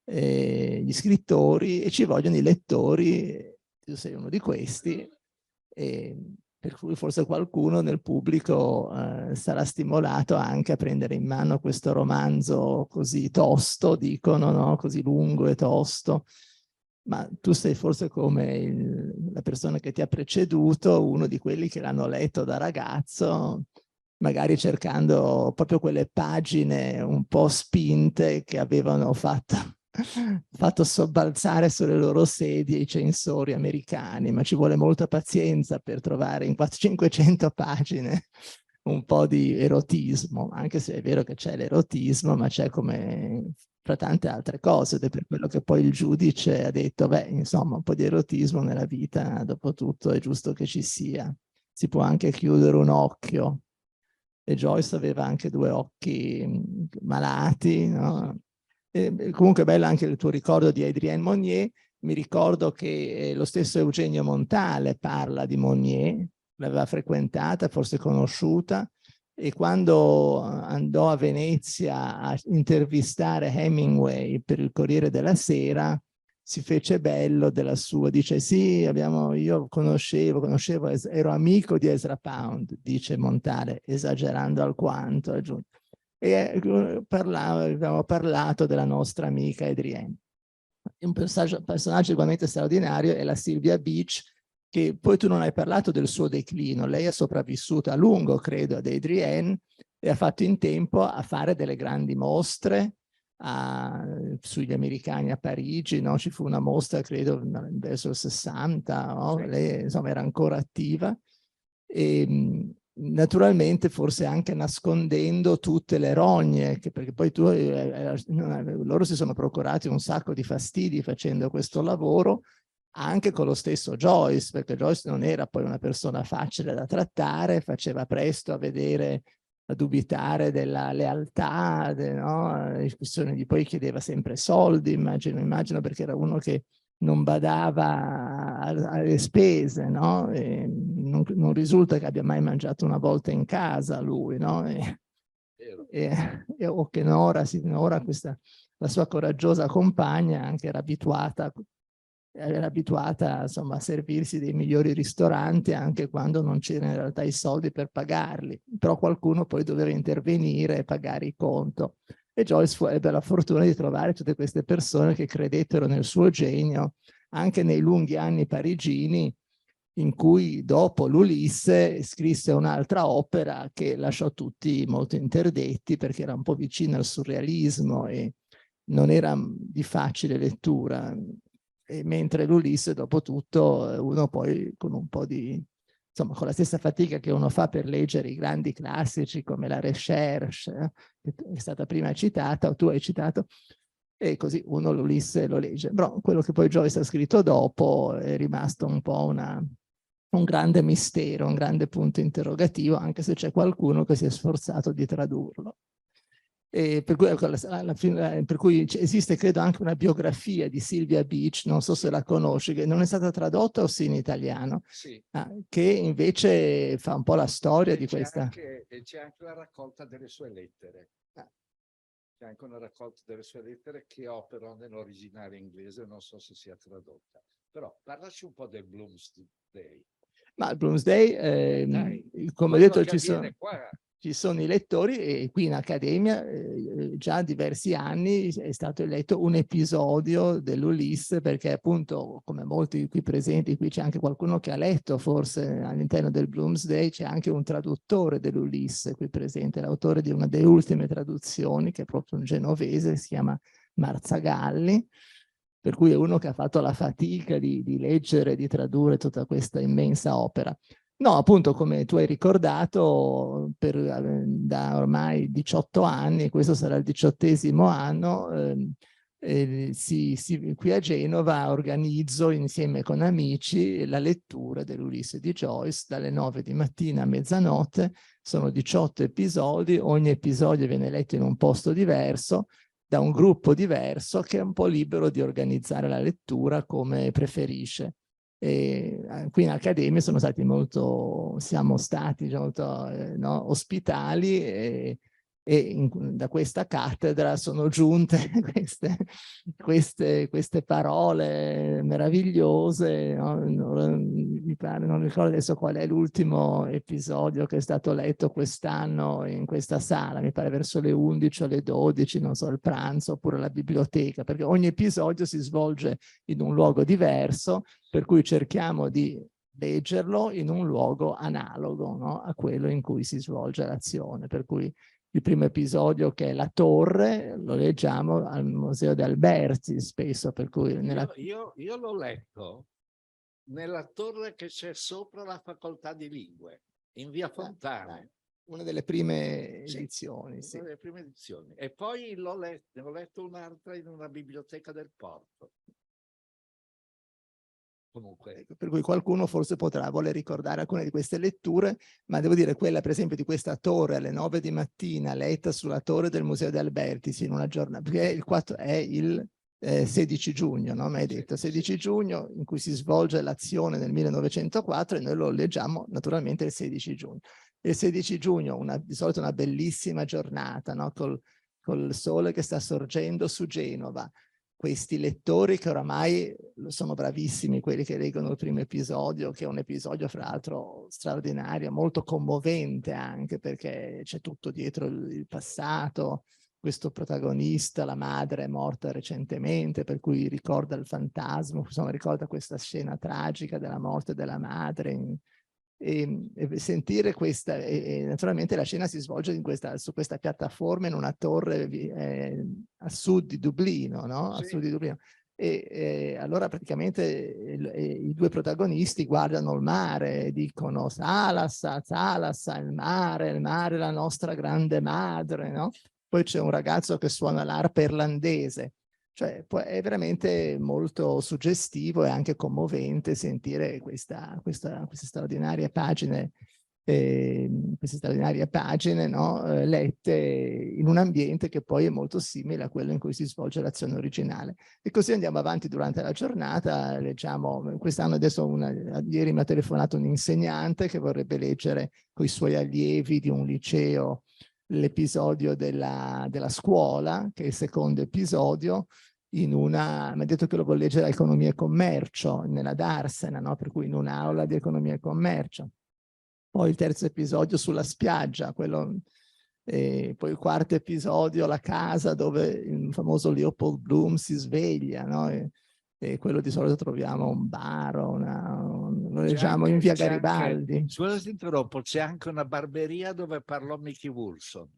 gli scrittori e ci vogliono i lettori, tu sei uno di questi, e per cui forse qualcuno nel pubblico sarà stimolato anche a prendere in mano questo romanzo così tosto, dicono, no? Così lungo e tosto. Ma tu sei forse come la persona che ti ha preceduto, uno di quelli che l'hanno letto da ragazzo, magari cercando proprio quelle pagine un po' spinte che avevano fatto sobbalzare sulle loro sedie i censori americani, ma ci vuole molta pazienza per trovare in 400-500 pagine un po' di erotismo, anche se è vero che c'è l'erotismo, ma c'è come fra tante altre cose, ed è per quello che poi il giudice ha detto, beh, insomma, un po' di erotismo nella vita, dopo tutto, è giusto che ci sia. Si può anche chiudere un occhio. E Joyce aveva anche due occhi malati, no? E comunque è bello anche il tuo ricordo di Adrienne Monnier. Mi ricordo che lo stesso Eugenio Montale parla di Monnier, l'aveva frequentata, forse conosciuta, e quando andò a Venezia a intervistare Hemingway per il Corriere della Sera, si fece bello della sua, dice sì, io conoscevo, ero amico di Ezra Pound, dice Montale, esagerando alquanto, aggiunge. E abbiamo parlato della nostra amica Adrienne. Un personaggio ugualmente straordinario è la Sylvia Beach, che poi tu non hai parlato del suo declino. Lei è sopravvissuta a lungo, credo, ad Adrienne, e ha fatto in tempo a fare delle grandi mostre sugli americani a Parigi, no? Ci fu una mostra, credo, verso il 60, no? Lei, insomma, era ancora attiva. E, naturalmente forse anche nascondendo tutte le rogne, perché poi loro si sono procurati un sacco di fastidi facendo questo lavoro, anche con lo stesso Joyce, perché Joyce non era poi una persona facile da trattare, faceva presto a dubitare della lealtà, no? Poi chiedeva sempre soldi, immagino perché era uno che non badava alle spese, no? E non risulta che abbia mai mangiato una volta in casa lui, no? O che Nora la sua coraggiosa compagna, anche era abituata insomma, a servirsi dei migliori ristoranti anche quando non c'erano in realtà i soldi per pagarli, però qualcuno poi doveva intervenire e pagare il conto. E Joyce ebbe la fortuna di trovare tutte queste persone che credettero nel suo genio anche nei lunghi anni parigini, in cui dopo l'Ulisse scrisse un'altra opera che lasciò tutti molto interdetti perché era un po' vicina al surrealismo e non era di facile lettura. E mentre l'Ulisse, dopo tutto, uno poi con un po' di insomma, con la stessa fatica che uno fa per leggere i grandi classici come la Recherche, che è stata prima citata, o tu hai citato, e così uno l'Ulisse lo legge. Però quello che poi Joyce ha scritto dopo è rimasto un po' un grande mistero, un grande punto interrogativo, anche se c'è qualcuno che si è sforzato di tradurlo. E per cui esiste, credo, anche una biografia di Sylvia Beach, non so se la conosci, che non è stata tradotta o sì in italiano, sì. che invece fa un po' la storia di questa. C'è anche la raccolta delle sue lettere. C'è anche una raccolta delle sue lettere che ho però nell'originale inglese, non so se sia tradotta. Però parlaci un po' del Bloomsday. Ma il Bloomsday, come ho detto, ci sono i lettori, e qui in Accademia già diversi anni è stato eletto un episodio dell'Ulisse, perché appunto, come molti qui presenti, qui c'è anche qualcuno che ha letto forse all'interno del Bloomsday, c'è anche un traduttore dell'Ulisse qui presente, l'autore di una delle ultime traduzioni, che è proprio un genovese, si chiama Marzagalli, per cui è uno che ha fatto la fatica di leggere, di tradurre tutta questa immensa opera. No, appunto, come tu hai ricordato, da ormai 18 anni, questo sarà il 18° anno, qui a Genova organizzo insieme con amici la lettura dell'Ulisse di Joyce dalle 9 di mattina a mezzanotte. Sono 18 episodi, ogni episodio viene letto in un posto diverso, da un gruppo diverso, che è un po' libero di organizzare la lettura come preferisce. E qui in Accademia siamo stati molto no, ospitali, da questa cattedra sono giunte queste parole meravigliose, no? Mi pare, non ricordo adesso qual è l'ultimo episodio che è stato letto quest'anno in questa sala, mi pare verso le 11 o le 12, non so, il pranzo oppure la biblioteca, perché ogni episodio si svolge in un luogo diverso, per cui cerchiamo di leggerlo in un luogo analogo, no? A quello in cui si svolge l'azione, per cui il primo episodio, che è La Torre, lo leggiamo al Museo de Alberti spesso, per cui io l'ho letto nella torre che c'è sopra la facoltà di lingue, in via Fontana. Una delle prime edizioni. Sì. Una delle prime edizioni. E poi ne ho letto un'altra in una biblioteca del porto. Comunque. Per cui qualcuno forse potrà voler ricordare alcune di queste letture, ma devo dire quella per esempio di questa torre alle 9 di mattina, letta sulla torre del Museo de Albertis in una giornata, perché è il 16 giugno, no? Mi hai detto 16 giugno, in cui si svolge l'azione nel 1904, e noi lo leggiamo naturalmente il 16 giugno. Il 16 giugno, di solito una bellissima giornata, no? Col sole che sta sorgendo su Genova. Questi lettori che oramai sono bravissimi, quelli che leggono il primo episodio, che è un episodio fra l'altro straordinario, molto commovente anche, perché c'è tutto dietro il passato. Questo protagonista, la madre è morta recentemente, per cui ricorda il fantasma, insomma ricorda questa scena tragica della morte della madre, e sentire questa, e naturalmente la scena si svolge su questa piattaforma in una torre a sud di Dublino, no? A sud di Dublino. E allora praticamente i due protagonisti guardano il mare e dicono Thalassa, Thalassa, il mare è la nostra grande madre, no? Poi c'è un ragazzo che suona l'arpa irlandese. Cioè è veramente molto suggestivo e anche commovente sentire queste straordinarie pagine, no? Lette in un ambiente che poi è molto simile a quello in cui si svolge l'azione originale. E così andiamo avanti durante la giornata, leggiamo, quest'anno adesso ieri mi ha telefonato un insegnante che vorrebbe leggere con i suoi allievi di un liceo l'episodio della scuola, che è il secondo episodio, mi ha detto che lo vuole leggere a Economia e Commercio, nella Darsena, no? Per cui in un'aula di Economia e Commercio. Poi il terzo episodio sulla spiaggia, poi il quarto episodio, la casa dove il famoso Leopold Bloom si sveglia, no? E quello di solito troviamo un bar, lo leggiamo in via Garibaldi. Scusa se interrompo, c'è anche una barberia dove parlò Mickey Woolson.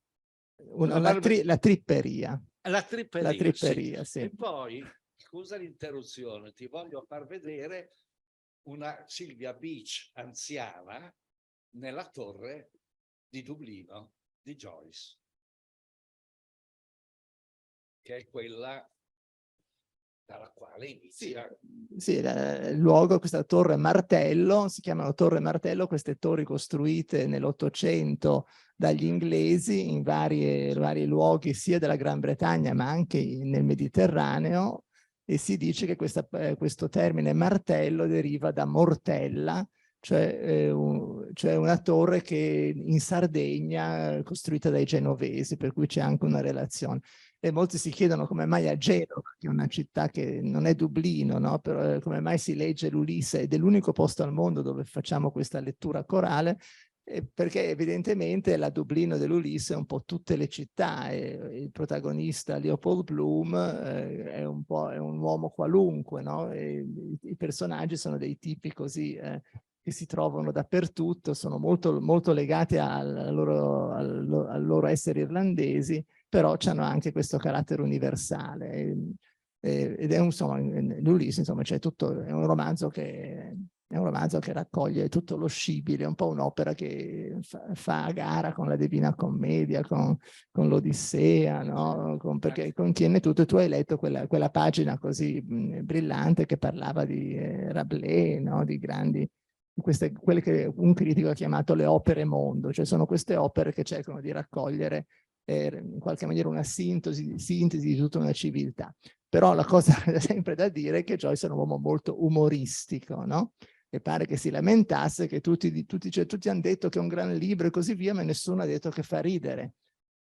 La tripperia. La tripperia, sì. E poi, scusa l'interruzione, ti voglio far vedere una Silvia Beach anziana nella torre di Dublino di Joyce, che è quella dalla quale inizia. Sì, il luogo, questa torre martello, si chiamano torre martello, queste torri costruite nell'Ottocento dagli inglesi in vari luoghi sia della Gran Bretagna ma anche nel Mediterraneo, e si dice che questo termine martello deriva da mortella, cioè una torre che in Sardegna costruita dai genovesi, per cui c'è anche una relazione. E molti si chiedono come mai a Genova, che è una città che non è Dublino, no? Però come mai si legge l'Ulisse, ed è l'unico posto al mondo dove facciamo questa lettura corale, perché evidentemente la Dublino dell'Ulisse è un po' tutte le città, e il protagonista Leopold Bloom è un uomo qualunque, no? E i personaggi sono dei tipi così che si trovano dappertutto, sono molto, molto legati al loro essere irlandesi, però hanno anche questo carattere universale. Ed è insomma, l'Ulisse, insomma, c'è tutto, è un romanzo che raccoglie tutto lo scibile, è un po' un'opera che fa a gara con la Divina Commedia, con l'Odissea, no? Perché contiene tutto. E tu hai letto quella pagina così brillante che parlava di Rabelais, no? Di grandi, quelle che un critico ha chiamato le opere mondo, cioè sono queste opere che cercano di raccogliere in qualche maniera una sintesi di tutta una civiltà. Però la cosa sempre da dire è che Joyce era un uomo molto umoristico, no? E pare che si lamentasse che tutti hanno detto che è un gran libro e così via, ma nessuno ha detto che fa ridere.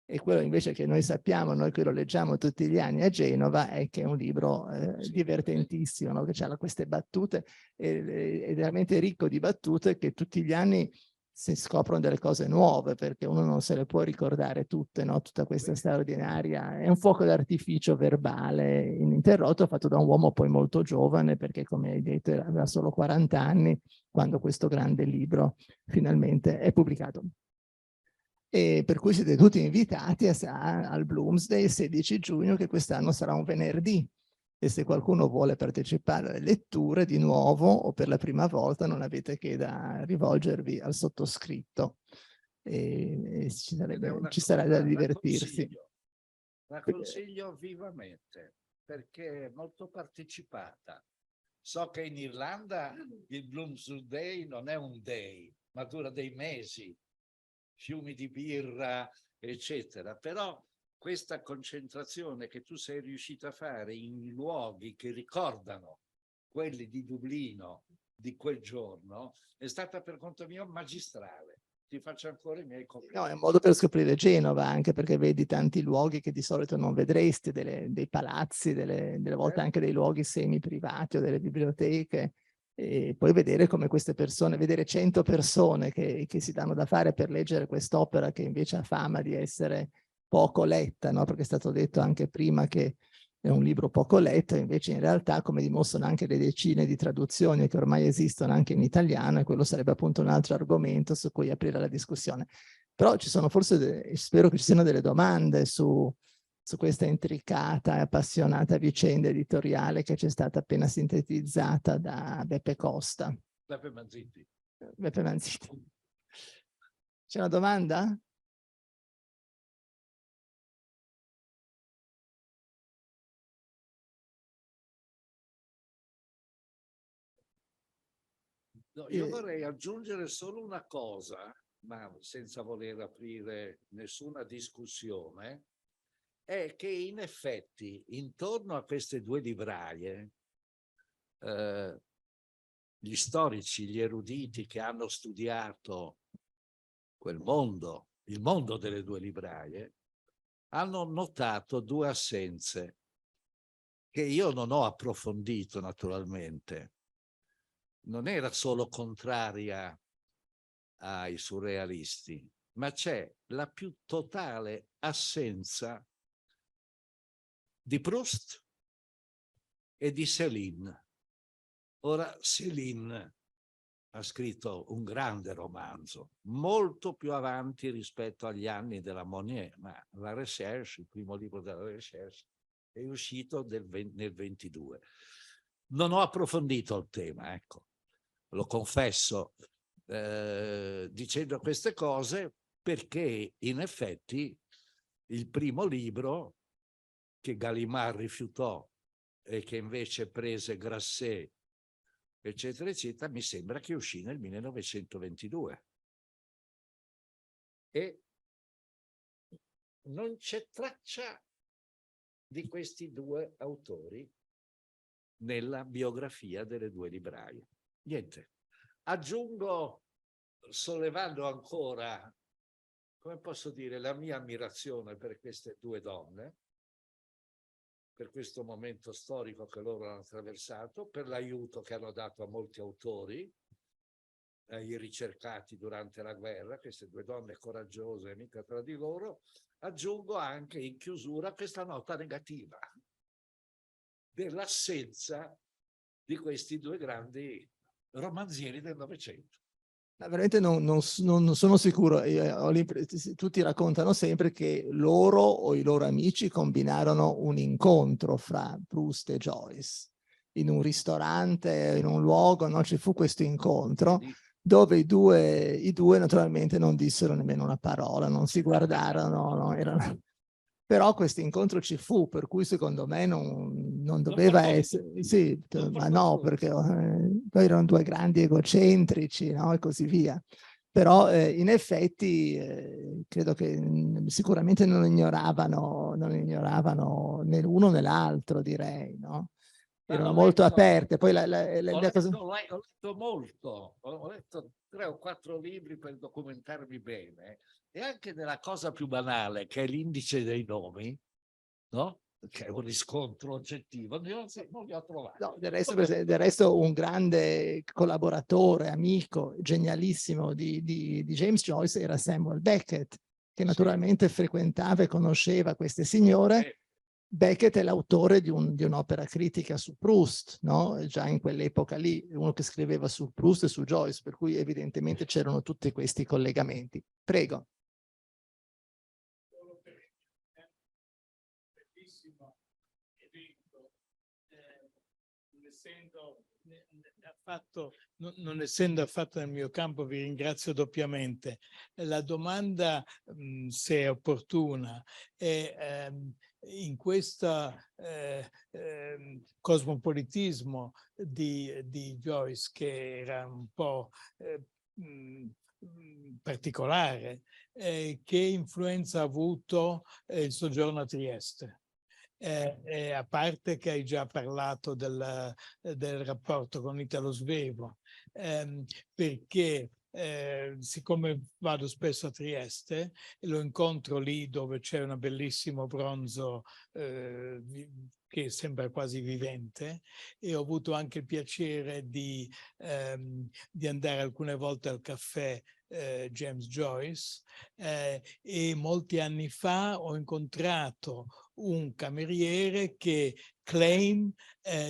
E quello invece che noi sappiamo, noi che lo leggiamo tutti gli anni a Genova, è che è un libro divertentissimo, no? Che ha queste battute, è veramente ricco di battute, che tutti gli anni si scoprono delle cose nuove, perché uno non se le può ricordare tutte, no? Tutta questa straordinaria, è un fuoco d'artificio verbale ininterrotto, fatto da un uomo poi molto giovane, perché come hai detto aveva solo 40 anni quando questo grande libro finalmente è pubblicato. E per cui siete tutti invitati al Bloomsday 16 giugno, che quest'anno sarà un venerdì. E se qualcuno vuole partecipare alle letture di nuovo o per la prima volta, non avete che da rivolgervi al sottoscritto. E ci sarà da divertirsi. La consiglio vivamente, perché è molto partecipata. So che in Irlanda il Bloomsday non è un day, ma dura dei mesi, fiumi di birra, eccetera. Però questa concentrazione che tu sei riuscito a fare in luoghi che ricordano quelli di Dublino di quel giorno è stata per conto mio magistrale. Ti faccio ancora i miei complimenti. No, è un modo per scoprire Genova, anche perché vedi tanti luoghi che di solito non vedresti, dei palazzi, delle volte anche dei luoghi semi-privati o delle biblioteche, e poi vedere come queste persone, vedere 100 persone che si danno da fare per leggere quest'opera che invece ha fama di essere poco letta, no? Perché è stato detto anche prima che è un libro poco letto, invece in realtà, come dimostrano anche le decine di traduzioni che ormai esistono anche in italiano, e quello sarebbe appunto un altro argomento su cui aprire la discussione. Però ci sono forse, spero che ci siano delle domande su questa intricata e appassionata vicenda editoriale che ci è stata appena sintetizzata da Beppe Costa. Beppe Manzitti. Beppe Manzitti. C'è una domanda? No, io vorrei aggiungere solo una cosa, ma senza voler aprire nessuna discussione, è che in effetti intorno a queste due librarie gli storici, gli eruditi che hanno studiato quel mondo, il mondo delle due librarie, hanno notato due assenze che io non ho approfondito naturalmente. Non era solo contraria ai surrealisti, ma c'è la più totale assenza di Proust e di Céline. Ora, Céline ha scritto un grande romanzo, molto più avanti rispetto agli anni della Monnier, ma La Recherche, il primo libro della Recherche, è uscito nel 22. Non ho approfondito il tema, ecco. lo confesso, dicendo queste cose, perché in effetti il primo libro che Gallimard rifiutò e che invece prese Grasset, eccetera, eccetera, mi sembra che uscì nel 1922. E non c'è traccia di questi due autori nella biografia delle due libraie. Niente. Aggiungo, sollevando ancora, come posso dire, la mia ammirazione per queste due donne, per questo momento storico che loro hanno attraversato, per l'aiuto che hanno dato a molti autori, ai ricercati durante la guerra, queste due donne coraggiose, mica tra di loro. Aggiungo anche in chiusura questa nota negativa dell'assenza di questi due grandi romanzieri del Novecento. Veramente non sono sicuro. Tutti raccontano sempre che loro o i loro amici combinarono un incontro fra Proust e Joyce in un ristorante, in un luogo, no? Ci fu questo incontro dove i due naturalmente non dissero nemmeno una parola, non si guardarono, no? Però questo incontro ci fu, per cui secondo me non doveva essere, sì, ma no, perché poi erano due grandi egocentrici, no? E così via. Però in effetti credo che sicuramente non ignoravano né l'uno né l'altro, direi, no? Erano molto aperte. Poi ho letto molto, ho letto 3 o 4 libri per documentarmi bene, e anche della cosa più banale, che è l'indice dei nomi, no? Che è un riscontro oggettivo, non li ho trovati. No, del resto un grande collaboratore, amico, genialissimo di James Joyce era Samuel Beckett, che naturalmente frequentava e conosceva queste signore. Beckett è l'autore di un'opera critica su Proust, no? Già in quell'epoca lì, uno che scriveva su Proust e su Joyce, per cui evidentemente c'erano tutti questi collegamenti. Prego. Bellissimo evento, non essendo affatto nel mio campo, vi ringrazio doppiamente. La domanda, se è opportuna, è in questo cosmopolitismo di Joyce, che era un po' particolare, che influenza ha avuto il soggiorno a Trieste? A parte che hai già parlato del rapporto con Italo Svevo, perché siccome vado spesso a Trieste, lo incontro lì dove c'è un bellissimo bronzo che sembra quasi vivente, e ho avuto anche il piacere di andare alcune volte al caffè James Joyce, e molti anni fa ho incontrato un cameriere che claim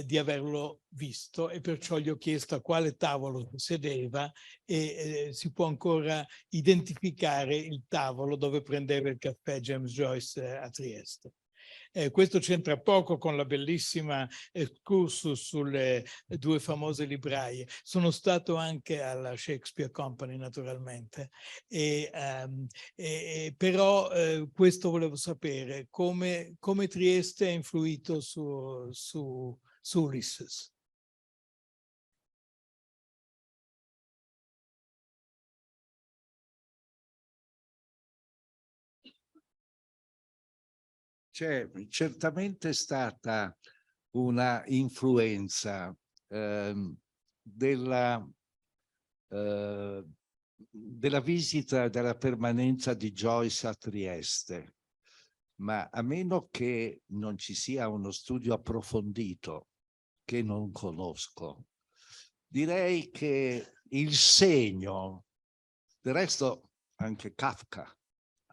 di averlo visto, e perciò gli ho chiesto a quale tavolo sedeva, e si può ancora identificare il tavolo dove prendeva il caffè James Joyce a Trieste. Questo c'entra poco con la bellissima excursus sulle due famose libraie. Sono stato anche alla Shakespeare Company, naturalmente, però questo volevo sapere, come Trieste ha influito su Ulysses. C'è certamente stata una influenza della visita, della permanenza di Joyce a Trieste, ma a meno che non ci sia uno studio approfondito che non conosco, direi che il segno, del resto anche Kafka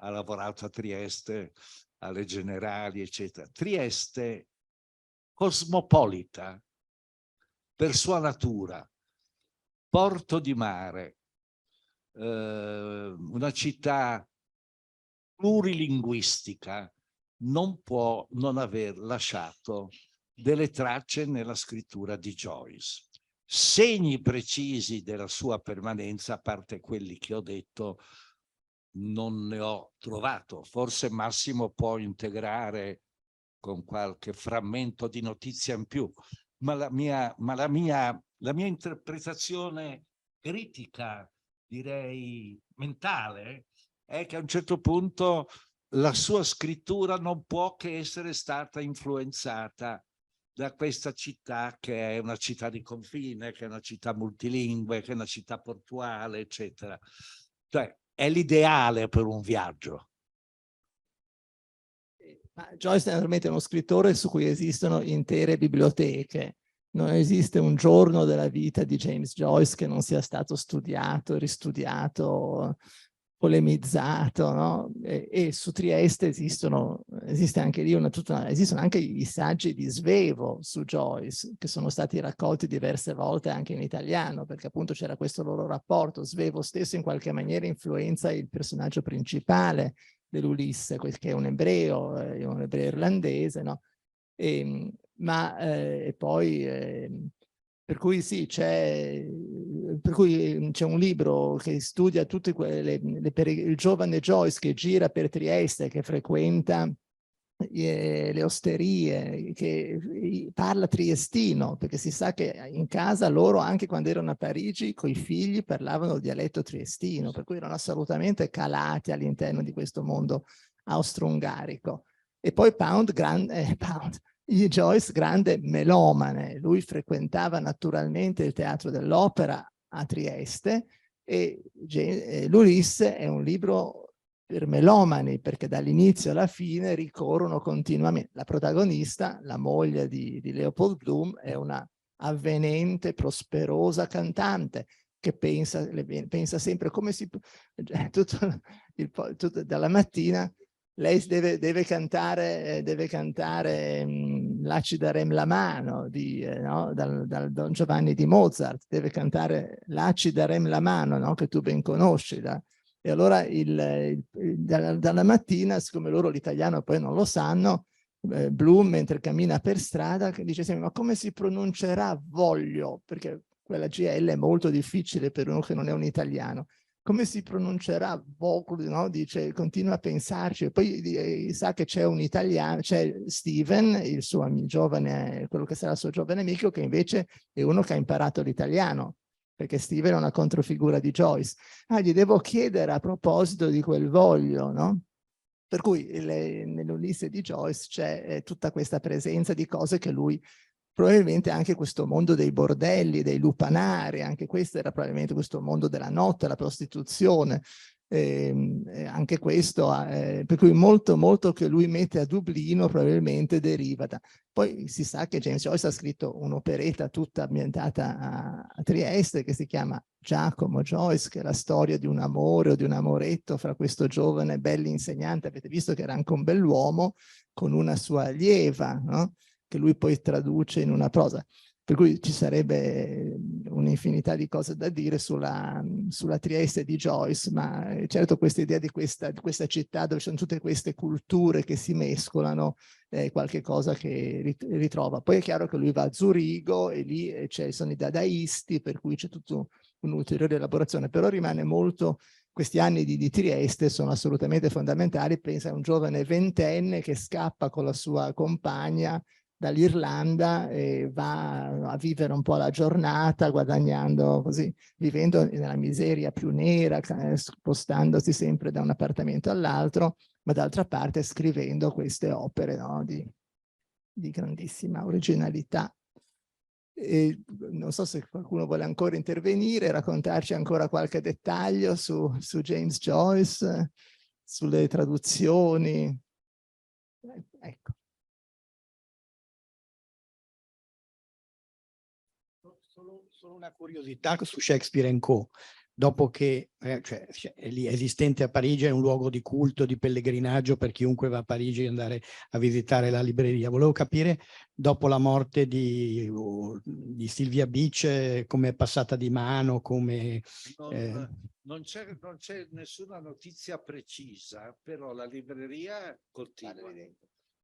ha lavorato a Trieste, alle Generali, eccetera. Trieste, cosmopolita per sua natura, porto di mare, una città plurilinguistica, non può non aver lasciato delle tracce nella scrittura di Joyce. segni precisi della sua permanenza, a parte quelli che ho detto, non ne ho trovato. Forse Massimo può integrare con qualche frammento di notizia in più, ma la mia interpretazione critica, direi mentale, è che a un certo punto la sua scrittura non può che essere stata influenzata da questa città, che è una città di confine, che è una città multilingue, che è una città portuale, eccetera. Cioè, è l'ideale per un viaggio. Ma Joyce è naturalmente uno scrittore su cui esistono intere biblioteche. Non esiste un giorno della vita di James Joyce che non sia stato studiato, ristudiato, polemizzato, no? E su Trieste esiste anche lì esistono anche i saggi di Svevo su Joyce, che sono stati raccolti diverse volte anche in italiano, perché appunto c'era questo loro rapporto. Svevo stesso in qualche maniera influenza il personaggio principale dell'Ulisse, che è un ebreo irlandese, no? E poi per cui sì, c'è un libro che studia tutte il giovane Joyce che gira per Trieste, che frequenta le osterie, che parla triestino, perché si sa che in casa loro, anche quando erano a Parigi, coi figli parlavano il dialetto triestino, per cui erano assolutamente calati all'interno di questo mondo austro-ungarico. E poi Joyce, grande melomane, lui frequentava naturalmente il Teatro dell'Opera a Trieste, e l'Ulisse è un libro per melomani, perché dall'inizio alla fine ricorrono continuamente. La protagonista, la moglie di Leopold Bloom, è una avvenente, prosperosa cantante che pensa sempre come si... dalla mattina lei deve cantare Laci darem la mano no? dal Don Giovanni di Mozart, deve cantare Laci darem la mano, no? Che tu ben conosci. E allora dalla mattina, siccome loro l'italiano poi non lo sanno, Bloom, mentre cammina per strada, dice sempre: ma come si pronuncerà voglio? Perché quella GL è molto difficile per uno che non è un italiano. Come si pronuncerà voglio? No? Dice, continua a pensarci. E poi sa che c'è un italiano, c'è Steven, il suo giovane, quello che sarà il suo giovane amico, che invece è uno che ha imparato l'italiano, perché Steven è una controfigura di Joyce. Gli devo chiedere a proposito di quel voglio, no? Per cui nell'Ulisse di Joyce c'è tutta questa presenza di cose che lui, probabilmente anche questo mondo dei bordelli, dei lupanari, anche questo era probabilmente questo mondo della notte, la prostituzione, anche questo, per cui molto che lui mette a Dublino probabilmente deriva da... Poi si sa che James Joyce ha scritto un'operetta tutta ambientata a Trieste che si chiama Giacomo Joyce, che è la storia di un amore o di un amoretto fra questo giovane bell'insegnante, avete visto che era anche un bell'uomo, con una sua allieva, no? Che lui poi traduce in una prosa. Per cui ci sarebbe un'infinità di cose da dire sulla Trieste di Joyce, ma certo questa idea di questa città dove ci sono tutte queste culture che si mescolano è qualche cosa che ritrova. Poi è chiaro che lui va a Zurigo e lì sono i dadaisti, per cui c'è tutta un'ulteriore elaborazione, però rimane molto... Questi anni di Trieste sono assolutamente fondamentali. Pensa a un giovane ventenne che scappa con la sua compagna dall'Irlanda e va a vivere un po' la giornata, guadagnando così, vivendo nella miseria più nera, spostandosi sempre da un appartamento all'altro, ma d'altra parte scrivendo queste opere, no? di grandissima originalità. E non so se qualcuno vuole ancora intervenire, raccontarci ancora qualche dettaglio su James Joyce, sulle traduzioni. Ecco. Solo una curiosità su Shakespeare & Co. Dopo che cioè, è lì esistente a Parigi, è un luogo di culto, di pellegrinaggio per chiunque va a Parigi e andare a visitare la libreria. Volevo capire, dopo la morte di Sylvia Beach, come è passata di mano, come... Non c'è nessuna notizia precisa, però la libreria continua.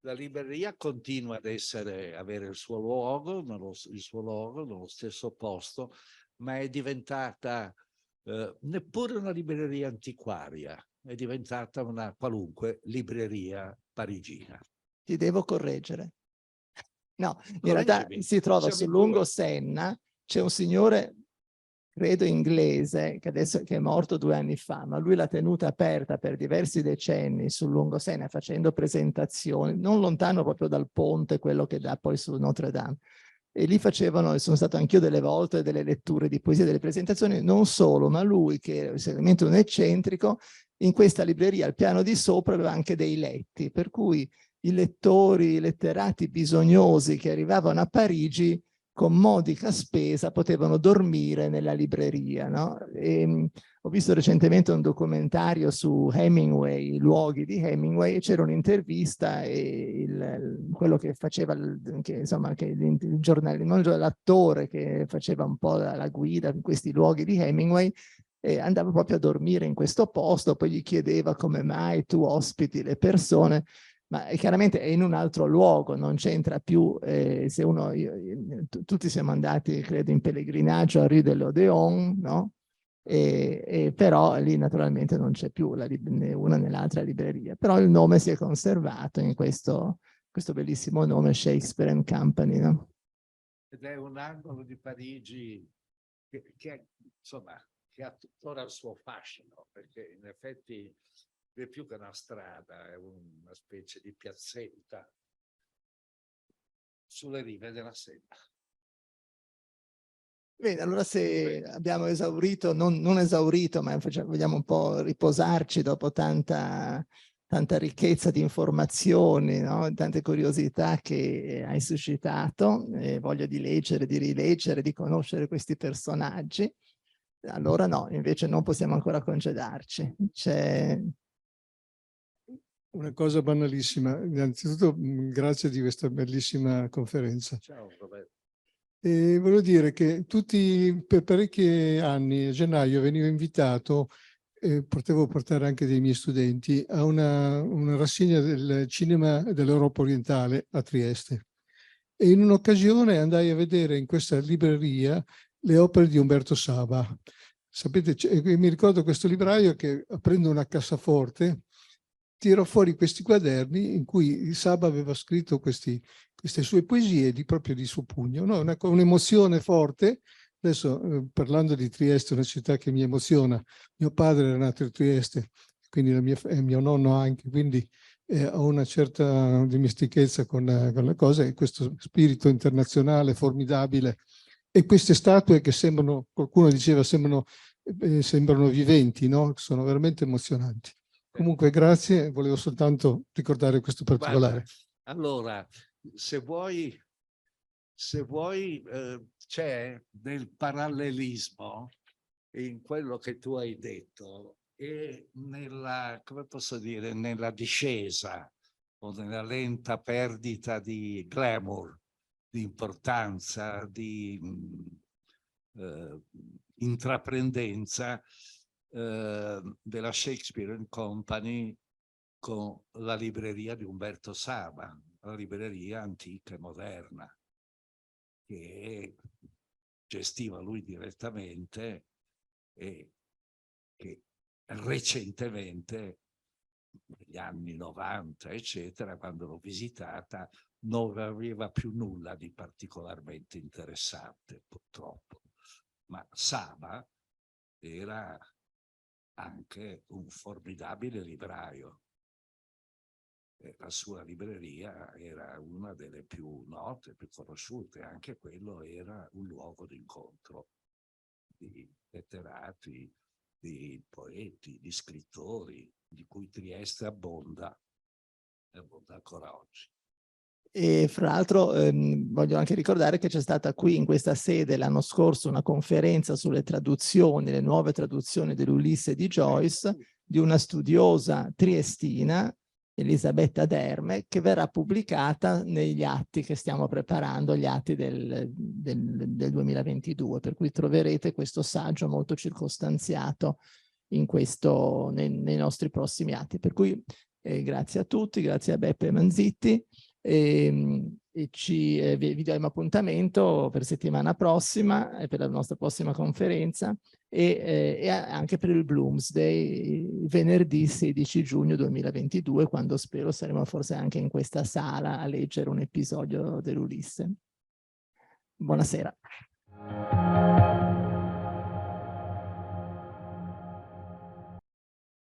La libreria continua ad avere il suo luogo, nello stesso posto, ma è diventata neppure una libreria antiquaria, è diventata una qualunque libreria parigina. Ti devo correggere. No, in realtà Correggimi, si trova siamo sul in lungo due. Senna, c'è un signore, credo inglese, che è morto 2 anni fa, ma lui l'ha tenuta aperta per diversi decenni sul lungo Senna, facendo presentazioni, non lontano proprio dal ponte, quello che dà poi su Notre Dame. E lì facevano, e sono stato anch'io delle volte, delle letture di poesia, delle presentazioni, non solo, ma lui, che è sicuramente un eccentrico, in questa libreria al piano di sopra aveva anche dei letti, per cui i lettori, i letterati bisognosi che arrivavano a Parigi con modica spesa potevano dormire nella libreria, no? Ho visto recentemente un documentario su Hemingway, i luoghi di Hemingway, e c'era un'intervista e quello che faceva, il giornale, l'attore che faceva un po' la guida in questi luoghi di Hemingway, andava proprio a dormire in questo posto, poi gli chiedeva come mai tu ospiti le persone, ma chiaramente è in un altro luogo, non c'entra più, se uno, tutti siamo andati, credo, in pellegrinaggio a Rue de l'Odéon, no? Però lì naturalmente non c'è più né una né l'altra libreria, però il nome si è conservato in questo bellissimo nome, Shakespeare and Company, no? Ed è un angolo di Parigi insomma, che ha tuttora il suo fascino, perché in effetti è più che una strada, è una specie di piazzetta sulle rive della Senna. Bene, allora se abbiamo esaurito, non esaurito, ma vogliamo un po' riposarci dopo tanta ricchezza di informazioni, no? Tante curiosità che hai suscitato, voglia di leggere, di rileggere, di conoscere questi personaggi, allora no, invece non possiamo ancora congedarci. C'è una cosa banalissima. Innanzitutto grazie di questa bellissima conferenza. Ciao Roberto. E volevo dire che per parecchi anni a gennaio venivo invitato, potevo portare anche dei miei studenti, a una rassegna del cinema dell'Europa orientale a Trieste. E in un'occasione andai a vedere in questa libreria le opere di Umberto Saba. Sapete, mi ricordo questo libraio che, aprendo una cassaforte, tirò fuori questi quaderni in cui Saba aveva scritto queste sue poesie proprio di suo pugno, no? Un'emozione forte. Adesso, parlando di Trieste, una città che mi emoziona, mio padre era nato a Trieste, quindi mio nonno anche, quindi ho una certa dimestichezza con la cosa, e questo spirito internazionale formidabile, e queste statue che sembrano, qualcuno diceva, sembrano viventi, no? Sono veramente emozionanti. Comunque grazie, volevo soltanto ricordare questo particolare. Guarda, allora, se vuoi c'è del parallelismo in quello che tu hai detto e come posso dire, nella discesa o nella lenta perdita di glamour, di importanza, di intraprendenza della Shakespeare and Company con la libreria di Umberto Saba, la libreria antica e moderna, che gestiva lui direttamente e che recentemente, negli anni 90, eccetera, quando l'ho visitata, non aveva più nulla di particolarmente interessante, purtroppo. Ma Saba era anche un formidabile libraio. La sua libreria era una delle più note, più conosciute, anche quello era un luogo d'incontro di letterati, di poeti, di scrittori, di cui Trieste abbonda, e abbonda ancora oggi. E fra l'altro voglio anche ricordare che c'è stata qui in questa sede l'anno scorso una conferenza sulle traduzioni, le nuove traduzioni dell'Ulisse di Joyce, di una studiosa triestina, Elisabetta Derme, che verrà pubblicata negli atti che stiamo preparando, gli atti del 2022, per cui troverete questo saggio molto circostanziato nei nostri prossimi atti. Per cui grazie a tutti, grazie a Beppe Manzitti. e vi diamo appuntamento per settimana prossima e per la nostra prossima conferenza e anche per il Bloomsday venerdì 16 giugno 2022, quando spero saremo forse anche in questa sala a leggere un episodio dell'Ulisse. Buonasera.